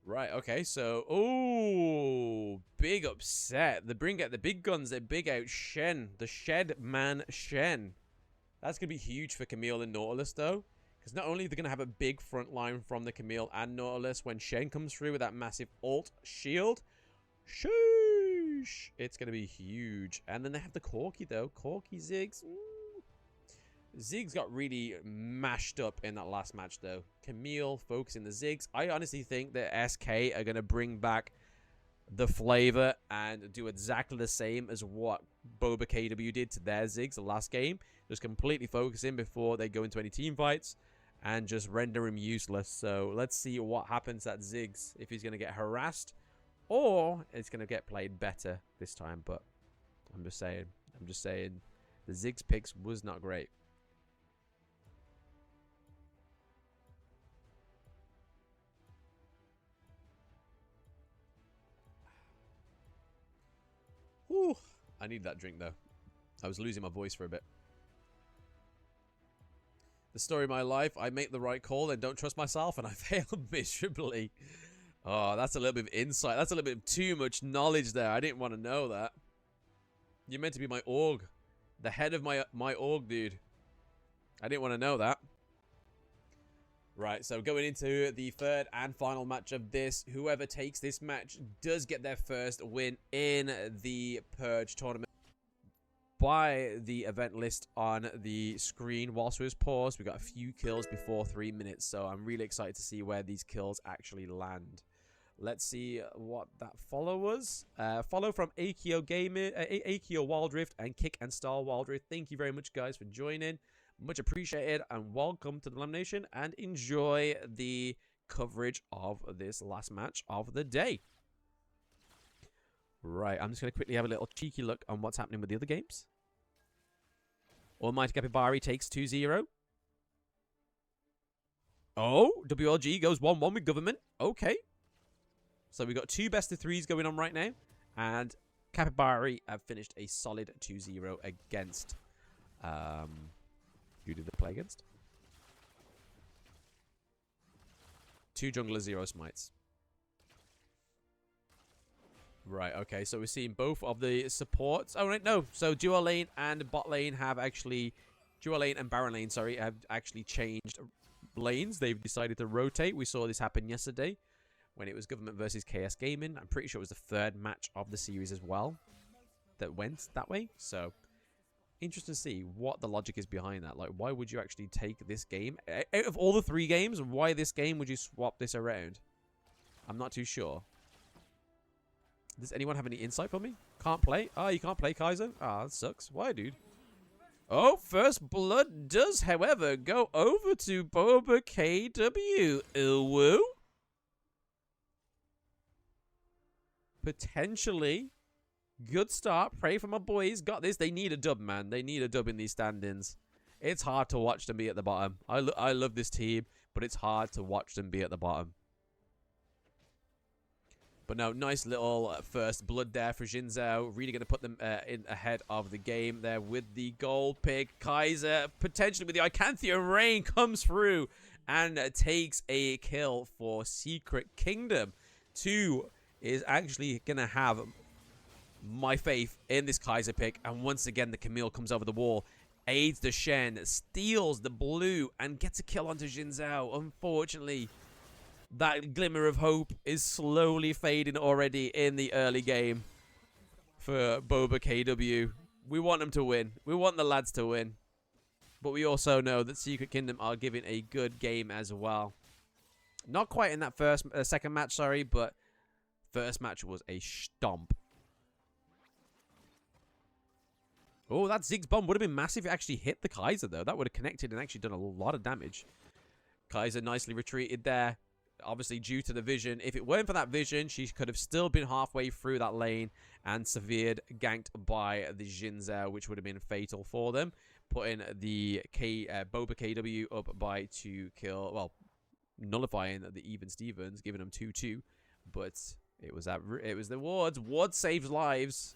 Right, okay, so, oh, big upset. They bring out the big guns, they big out Shen, the Shed Man Shen. That's going to be huge for Camille and Nautilus, though. Because not only are they going to have a big front line from the Camille and Nautilus when Shen comes through with that massive ult shield. Sheesh. It's going to be huge. And then they have the Corki, though. Corki, Ziggs. Ziggs got really mashed up in that last match, though. Camille focusing the Ziggs. I honestly think that SK are going to bring back the flavor and do exactly the same as what Boba KW did to their Ziggs the last game. Just completely focus in before they go into any team fights and just render him useless. So let's see what happens at Ziggs, if he's going to get harassed or it's going to get played better this time. But I'm just saying, the Ziggs picks was not great. Whew. I need that drink, though. I was losing my voice for a bit. The story of my life, I make the right call and don't trust myself, and I fail miserably. Oh, that's a little bit of insight. That's a little bit of too much knowledge there. I didn't want to know that. You're meant to be my org. The head of my org, dude. I didn't want to know that. Right, so going into the third and final match of this, whoever takes this match does get their first win in the Purge tournament. By the event list on the screen whilst we was paused, we got a few kills before 3 minutes, so I'm really excited to see where these kills actually land. Let's see what that follow was. Follow from Akio Gamer, Akio Wildrift, and Kick and Star Wildrift. Thank you very much, guys, for joining. Much appreciated, and welcome to the Elimination, and enjoy the coverage of this last match of the day. Right, I'm just going to quickly have a little cheeky look on what's happening with the other games. Almighty Capybari takes 2-0. Oh, WLG goes 1-1 with Government. Okay. So we've got two best of threes going on right now. And Capybari have finished a solid 2-0 against... who did they play against? 2 jungler, 0 smites. Right, okay, so we're seeing both of the supports. Oh, right, no. So dual lane and bot lane have actually... Dual lane and Baron lane, sorry, have actually changed lanes. They've decided to rotate. We saw this happen yesterday when it was Government versus KS Gaming. I'm pretty sure it was the third match of the series as well that went that way. So, interesting to see what the logic is behind that. Like, why would you actually take this game? Out of all the 3 games, why this game would you swap this around? I'm not too sure. Does anyone have any insight for me? Can't play? Oh, you can't play Kaiser? Ah, that sucks. Why, dude? Oh, first blood does, however, go over to Boba KW. Woo? Potentially. Good start. Pray for my boys. Got this. They need a dub, man. They need a dub in these standings. It's hard to watch them be at the bottom. I love this team, but it's hard to watch them be at the bottom. But no, nice little first blood there for Xin Zhao. Really going to put them in ahead of the game there with the gold pick. Kaiser potentially with the Icanthian Rain comes through and takes a kill for Secret Kingdom. 2 is actually going to have my faith in this Kaiser pick. And once again, the Camille comes over the wall, aids the Shen, steals the blue, and gets a kill onto Xin Zhao. Unfortunately, that glimmer of hope is slowly fading already in the early game for Boba KW. We want them to win. We want the lads to win. But we also know that Secret Kingdom are giving a good game as well. Not quite in that second match, sorry, but first match was a stomp. Oh, that Ziggs bomb would have been massive if it actually hit the Kaiser, though. That would have connected and actually done a lot of damage. Kaiser nicely retreated there. Obviously, due to the vision. If it weren't for that vision, she could have still been halfway through that lane and severed, ganked by the Xin Zhao, which would have been fatal for them. Putting the Boba KW up by 2 kill. Well, nullifying the even Stevens, giving them 2-2. But it was the wards. Ward saves lives.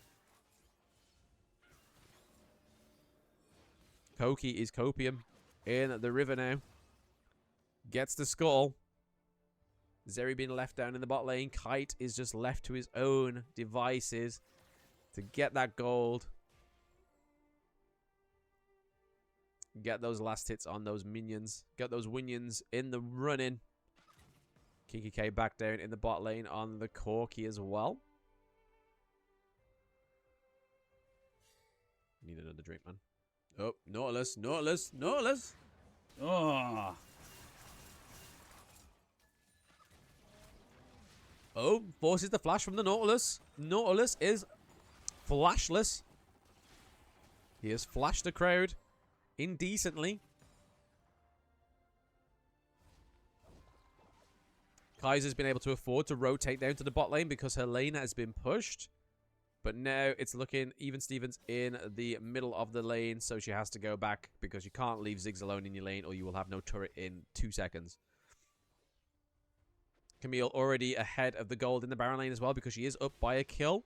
Koki is copium in the river now. Gets the skull. Zeri being left down in the bot lane. Kite is just left to his own devices to get that gold. Get those last hits on those minions. Get those winions in the running. Kinky K back down in the bot lane on the Corki as well. Need another drink, man. Oh, Nautilus, Nautilus, Nautilus. Oh. Oh, forces the flash from the Nautilus. Nautilus is flashless. He has flashed the crowd indecently. Kaiser's been able to afford to rotate down to the bot lane because her lane has been pushed. But now it's looking even Stevens in the middle of the lane, so she has to go back because you can't leave Ziggs alone in your lane or you will have no turret in 2 seconds. Camille already ahead of the gold in the Baron lane as well because she is up by a kill.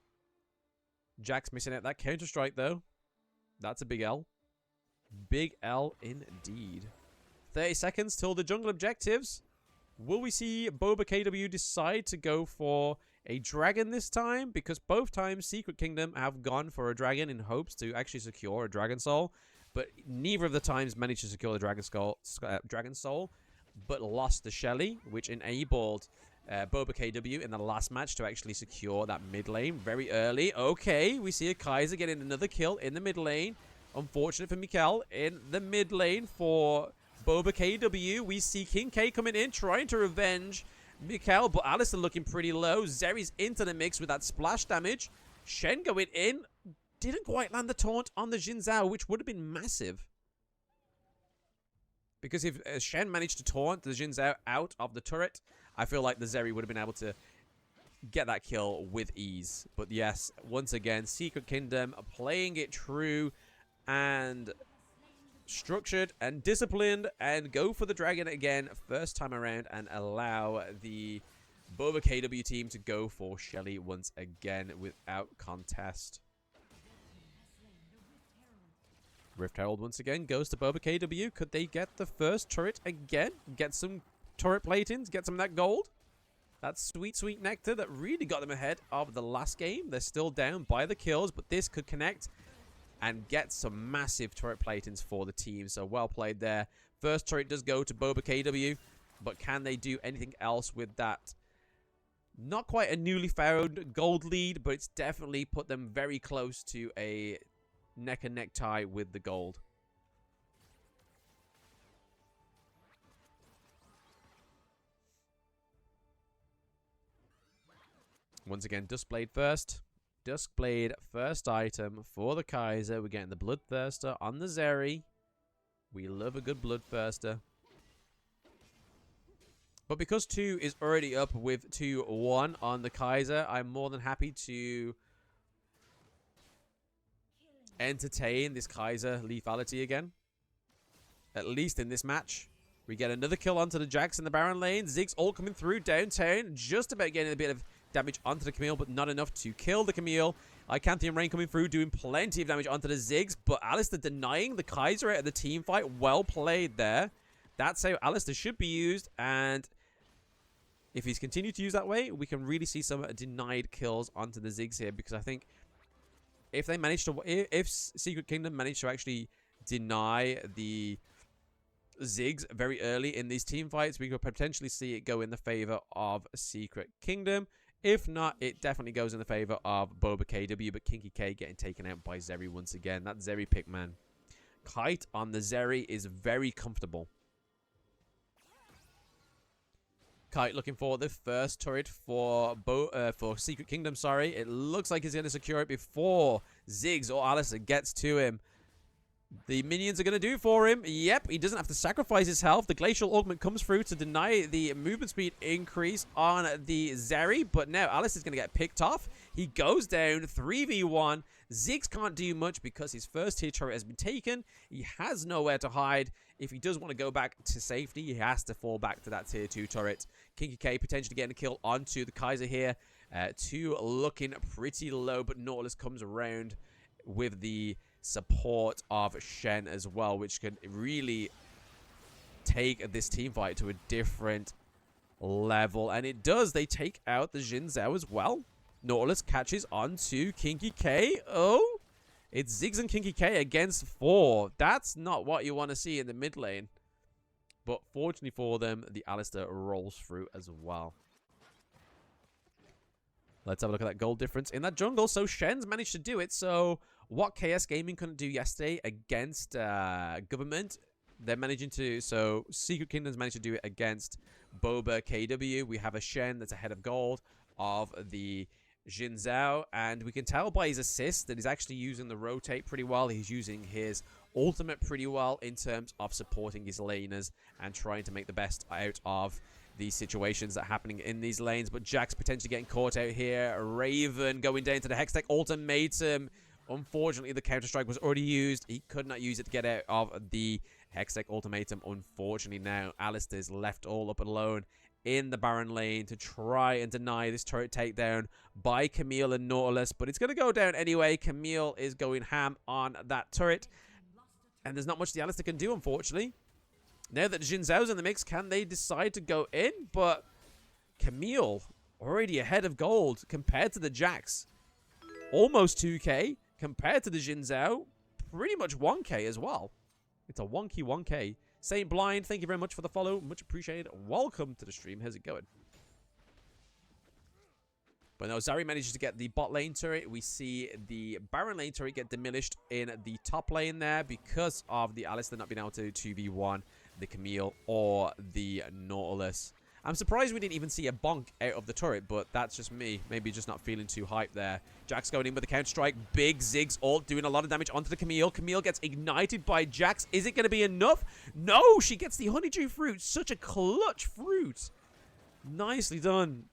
Jack's missing out that counter-strike though. That's a big L. Big L indeed. 30 seconds till the jungle objectives. Will we see Boba KW decide to go for a dragon this time? Because both times Secret Kingdom have gone for a dragon in hopes to actually secure a dragon soul. But neither of the times managed to secure the dragon soul. But lost the Shelly, which enabled Boba KW in the last match to actually secure that mid lane very early. Okay, we see a Kaiser getting another kill in the mid lane. Unfortunate for Mikkel in the mid lane for Boba KW. We see King K coming in, trying to revenge Mikkel, but Alistair looking pretty low. Zeri's into the mix with that splash damage. Shen going in. Didn't quite land the taunt on the Xin Zhao, which would have been massive. Because if Shen managed to taunt the Xin Zhao out of the turret, I feel like the Zeri would have been able to get that kill with ease. But yes, once again, Secret Kingdom playing it true and structured and disciplined and go for the dragon again first time around and allow the Boba KW team to go for Shelly once again without contest. Rift Herald once again goes to Boba KW. Could they get the first turret again? Get some turret platings? Get some of that gold? That sweet, sweet nectar that really got them ahead of the last game. They're still down by the kills, but this could connect and get some massive turret platings for the team. So well played there. First turret does go to Boba KW, but can they do anything else with that? Not quite a newly found gold lead, but it's definitely put them very close to a neck and neck tie with the gold. Once again, Duskblade first. Duskblade first item for the Kaiser. We're getting the Bloodthirster on the Zeri. We love a good Bloodthirster. But because 2 is already up with 2-1 on the Kaiser, I'm more than happy to entertain this Kaiser lethality again. At least in this match. We get another kill onto the Jax in the Baron lane. Ziggs all coming through downtown. Just about getting a bit of damage onto the Camille, but not enough to kill the Camille. Icanthium Rain coming through, doing plenty of damage onto the Ziggs, but Alistair denying the Kaiser out of the team fight. Well played there. That's how Alistair should be used, and if he's continued to use that way, we can really see some denied kills onto the Ziggs here, because I think if they manage to, if Secret Kingdom managed to actually deny the Ziggs very early in these team fights, we could potentially see it go in the favor of Secret Kingdom. If not, it definitely goes in the favor of Boba KW, but Kinky K getting taken out by Zeri once again. That Zeri pick, man. Kite on the Zeri is very comfortable. Kite looking for the first turret for Secret Kingdom, sorry. It looks like he's going to secure it before Ziggs or Alistair gets to him. The minions are going to do for him. Yep, he doesn't have to sacrifice his health. The Glacial Augment comes through to deny the movement speed increase on the Zeri. But now Alistair's going to get picked off. He goes down 3v1. Ziggs can't do much because his first tier turret has been taken. He has nowhere to hide. If he does want to go back to safety, he has to fall back to that tier 2 turret. Kinky K potentially getting a kill onto the Kaiser here. 2 looking pretty low, but Nautilus comes around with the support of Shen as well, which can really take this team fight to a different level. And it does. They take out the Xin Zhao as well. Nautilus catches onto Kinky K. Oh, it's Ziggs and Kinky K against 4. That's not what you want to see in the mid lane. But fortunately for them, the Alistair rolls through as well. Let's have a look at that gold difference in that jungle. So Shen's managed to do it. So what KS Gaming couldn't do yesterday against Government, they're managing to... So Secret Kingdom's managed to do it against Boba KW. We have a Shen that's ahead of gold of the Xin Zhao, and we can tell by his assist that he's actually using the rotate pretty well. He's using his ultimate pretty well in terms of supporting his laners and trying to make the best out of these situations that are happening in these lanes. But Jack's potentially getting caught out here. Raven going down to the Hextech ultimatum. Unfortunately, the Counter-Strike was already used. He could not use it to get out of the Hextech ultimatum. Unfortunately, now Alistair's left all up alone in the Baron lane to try and deny this turret takedown by Camille and Nautilus. But it's going to go down anyway. Camille is going ham on that turret. And there's not much the Alistair can do, unfortunately. Now that Xin Zhao's in the mix, can they decide to go in? But Camille already ahead of gold compared to the Jax. Almost 2k compared to the Xin Zhao. Pretty much 1k as well. It's a wonky 1k. Saint Blind, thank you very much for the follow. Much appreciated. Welcome to the stream. How's it going? But no, Zari manages to get the bot lane turret. We see the Baron lane turret get diminished in the top lane there because of the Alistair not being able to 2v1 the Camille or the Nautilus. I'm surprised we didn't even see a bonk out of the turret, but that's just me. Maybe just not feeling too hyped there. Jax going in with the counter-strike. Big Ziggs ult doing a lot of damage onto the Camille. Camille gets ignited by Jax. Is it going to be enough? No, she gets the honeydew fruit. Such a clutch fruit. Nicely done.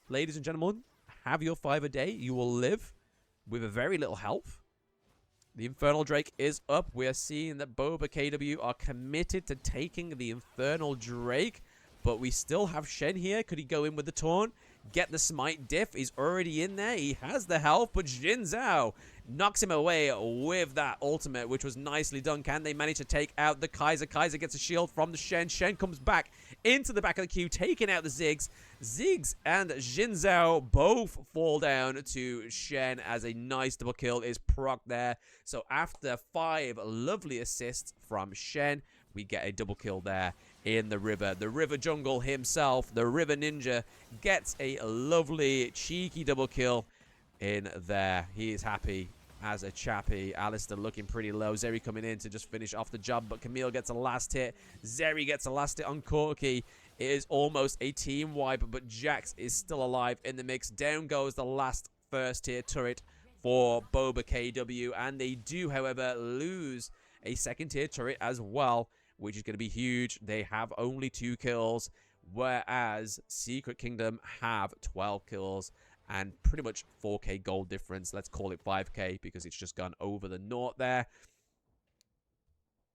Ladies and gentlemen, have your 5 a day. You will live with a very little health. The Infernal Drake is up. We are seeing that Boba KW are committed to taking the Infernal Drake. But we still have Shen here. Could he go in with the taunt? Get the smite diff. He's already in there. He has the health. But Xin Zhao knocks him away with that ultimate, which was nicely done. Can they manage to take out the Kaiser? Kaiser gets a shield from the Shen. Shen comes back into the back of the queue, taking out the Ziggs. Ziggs and Xin Zhao both fall down to Shen as a nice double kill is procced there. So after 5 lovely assists from Shen, we get a double kill there in the river. The river jungle himself, the river ninja, gets a lovely cheeky double kill in there. He is happy as a chappy. Alistair looking pretty low. Zeri coming in to just finish off the job, but Camille gets a last hit. Zeri gets a last hit on Corky. It is almost a team wipe, but Jax is still alive in the mix. Down goes the last first tier turret for Boba KW, and they do, however, lose a second tier turret as well, which is going to be huge. They have only 2 kills, whereas Secret Kingdom have 12 kills and pretty much 4k gold difference. Let's call it 5k because it's just gone over the naught there.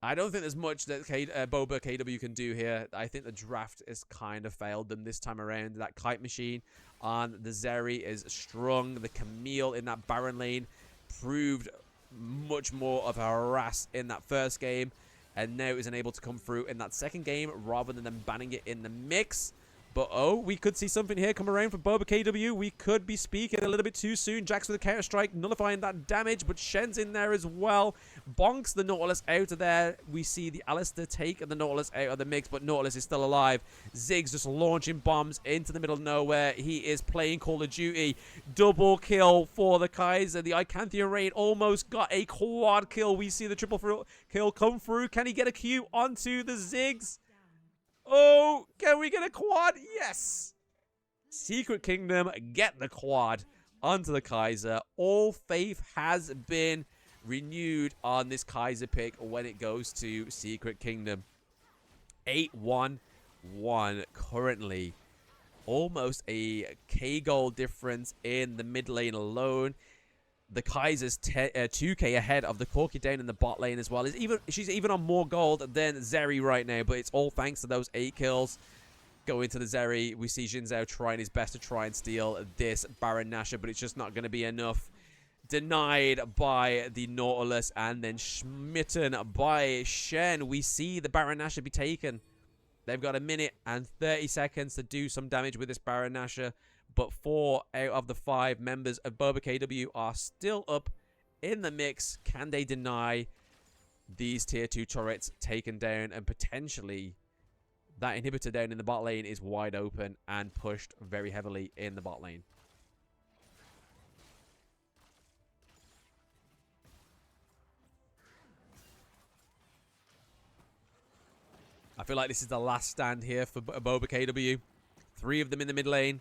I don't think there's much that Boba KW can do here. I think the draft has kind of failed them this time around. That kite machine on the Zeri is strong. The Camille in that Baron lane proved much more of a harass in that first game, and now isn't able to come through in that second game rather than them banning it in the mix. But, oh, we could see something here come around for Bo3. We could be speaking a little bit too soon. Jax with a counter-strike, nullifying that damage, but Shen's in there as well. Bonks the Nautilus out of there. We see the Alistair take the Nautilus out of the mix, but Nautilus is still alive. Ziggs just launching bombs into the middle of nowhere. He is playing Call of Duty. Double kill for the Kaiser. The Icanthian Raid almost got a quad kill. We see the triple kill come through. Can he get a Q onto the Ziggs? Oh, can we get a quad? Yes. Secret Kingdom get the quad onto the Kaiser. All faith has been renewed on this Kaiser pick when it goes to Secret Kingdom. 8-1-1 currently. Almost a K gold difference in the mid lane alone. The Kaiser's 2k ahead of the Corki down in the bot lane as well. She's even on more gold than Zeri right now, but it's all thanks to those 8 kills. Going to the Zeri, we see Xin Zhao trying his best to try and steal this Baron Nashor, but it's just not going to be enough. Denied by the Nautilus and then smitten by Shen. We see the Baron Nashor be taken. They've got 1 minute and 30 seconds to do some damage with this Baron Nashor. But 4 out of the 5 members of Bo3 are still up in the mix. Can they deny these tier 2 turrets taken down? And potentially that inhibitor down in the bot lane is wide open and pushed very heavily in the bot lane. I feel like this is the last stand here for Bo3. 3 of them in the mid lane.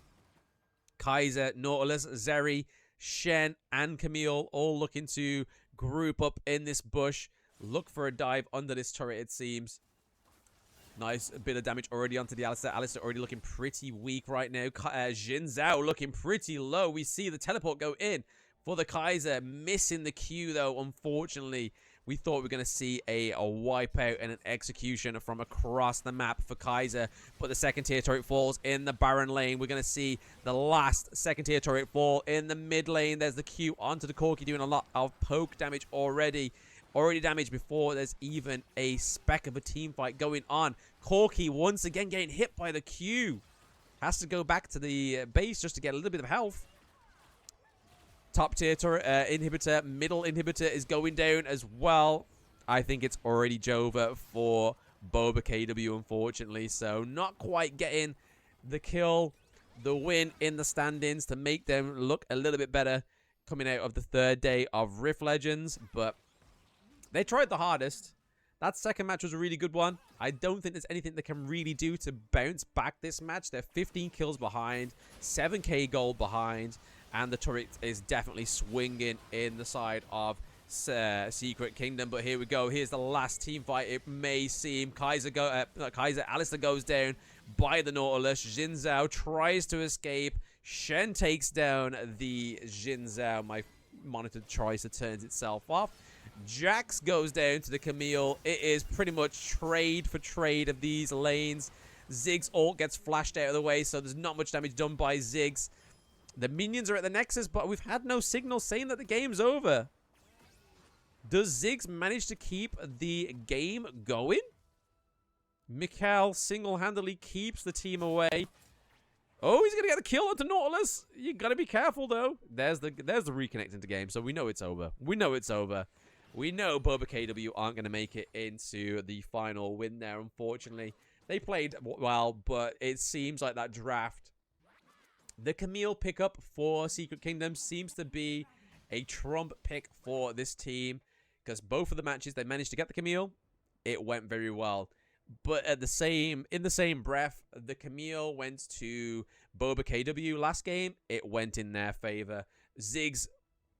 Kaiser, Nautilus, Zeri, Shen, and Camille all looking to group up in this bush. Look for a dive under this turret, it seems. Nice bit of damage already onto the Alistair. Alistair already looking pretty weak right now. Xin Zhao looking pretty low. We see the teleport go in for the Kaiser. Missing the Q, though, unfortunately. We thought we were going to see a wipeout and an execution from across the map for Kaiser. But the second tier turret falls in the Baron lane. We're going to see the last second tier turret fall in the mid lane. There's the Q onto the Corki, doing a lot of poke damage already. Already damaged before there's even a speck of a team fight going on. Corki once again getting hit by the Q. Has to go back to the base just to get a little bit of health. Top tier turret inhibitor, middle inhibitor is going down as well. I think it's already Jova for Bo3, unfortunately. So not quite getting the kill, the win in the stand-ins to make them look a little bit better coming out of the 3rd day of Rift Legends. But they tried the hardest. That second match was a really good one. I don't think there's anything they can really do to bounce back this match. They're 15 kills behind, 7k gold behind. And the turret is definitely swinging in the side of Secret Kingdom. But here we go. Here's the last team fight. It may seem Alistair goes down by the Nautilus. Xin Zhao tries to escape. Shen takes down the Xin Zhao. My monitor tries to turn itself off. Jax goes down to the Camille. It is pretty much trade for trade of these lanes. Ziggs ult gets flashed out of the way, so there's not much damage done by Ziggs. The minions are at the Nexus, but we've had no signal saying that the game's over. Does Ziggs manage to keep the game going? Mikhail single-handedly keeps the team away. Oh, he's going to get the kill onto Nautilus. You got to be careful, though. There's the reconnect into game, so we know it's over. We know it's over. We know Bo3 aren't going to make it into the final win there, unfortunately. They played well, but it seems like that draft, the Camille pickup for Secret Kingdom seems to be a trump pick for this team, because both of the matches they managed to get the Camille. It went very well. But in the same breath, the Camille went to Bo3 last game. It went in their favor. Ziggs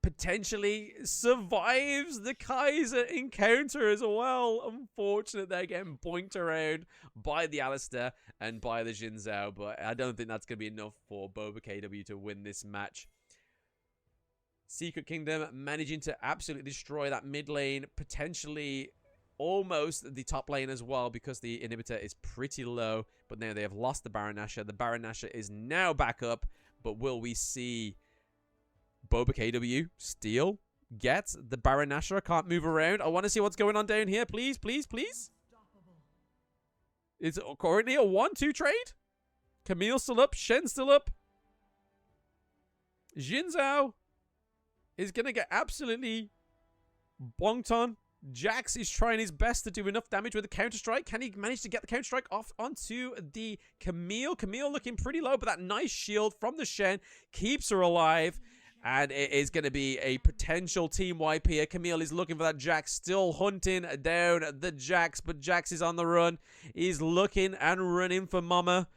potentially survives the Kaiser encounter as well. Unfortunate they're getting boinked around by the Alistair and by the Xin Zhao, but I don't think that's going to be enough for Bo3 to win this match. Secret Kingdom managing to absolutely destroy that mid lane, potentially almost the top lane as well, because the inhibitor is pretty low. But now they have lost the Baron Nashor. The Baron Nashor is now back up, but will we see Bo3 steal, get the Baron Nashor? Can't move around. I want to see what's going on down here. Please, please, please. It's currently a 1-2 trade. Camille still up. Shen still up. Jinzhao is going to get absolutely bonked on. Jax is trying his best to do enough damage with the counter-strike. Can he manage to get the counter-strike off onto the Camille? Camille looking pretty low, but that nice shield from the Shen keeps her alive. And it is going to be a potential team wipe here. Camille is looking for that Jax, still hunting down the Jax, but Jax is on the run. He's looking and running for Mama.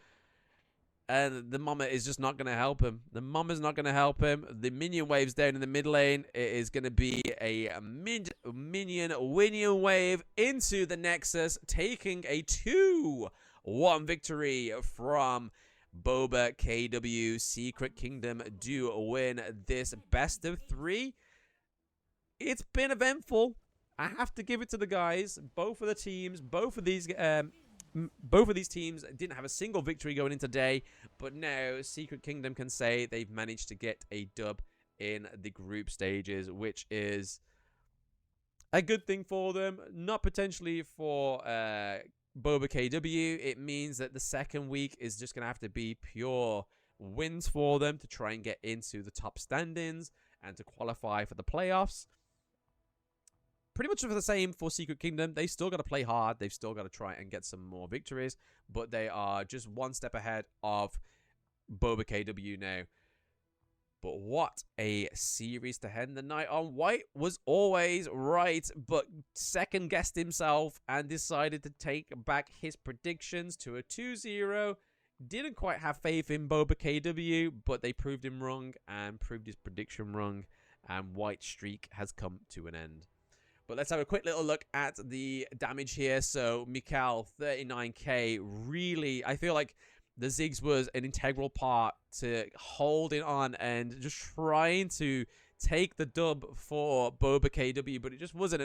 And the Mama is just not going to help him. The Mama's not going to help him. The minion wave's down in the mid lane. It is going to be a mid-minion winning wave into the Nexus, taking a 2-1 victory from Boba KW. Secret Kingdom do win this best of 3. It's been eventful. I have to give it to the guys. Both of the teams, both of these teams didn't have a single victory going into today, but now Secret Kingdom can say they've managed to get a dub in the group stages, which is a good thing for them. Not potentially for Boba KW. It means that the second week is just going to have to be pure wins for them to try and get into the top standings and to qualify for the playoffs. Pretty much the same for Secret Kingdom. They still got to play hard. They've still got to try and get some more victories. But they are just one step ahead of Boba KW now. But what a series to end the night on. White was always right, but second-guessed himself and decided to take back his predictions to a 2-0. Didn't quite have faith in Boba KW, but they proved him wrong and proved his prediction wrong. And White's streak has come to an end. But let's have a quick little look at the damage here. So, Mikal, 39k. Really, I feel like the Ziggs was an integral part to holding on and just trying to take the dub for Boba KW, but it just wasn't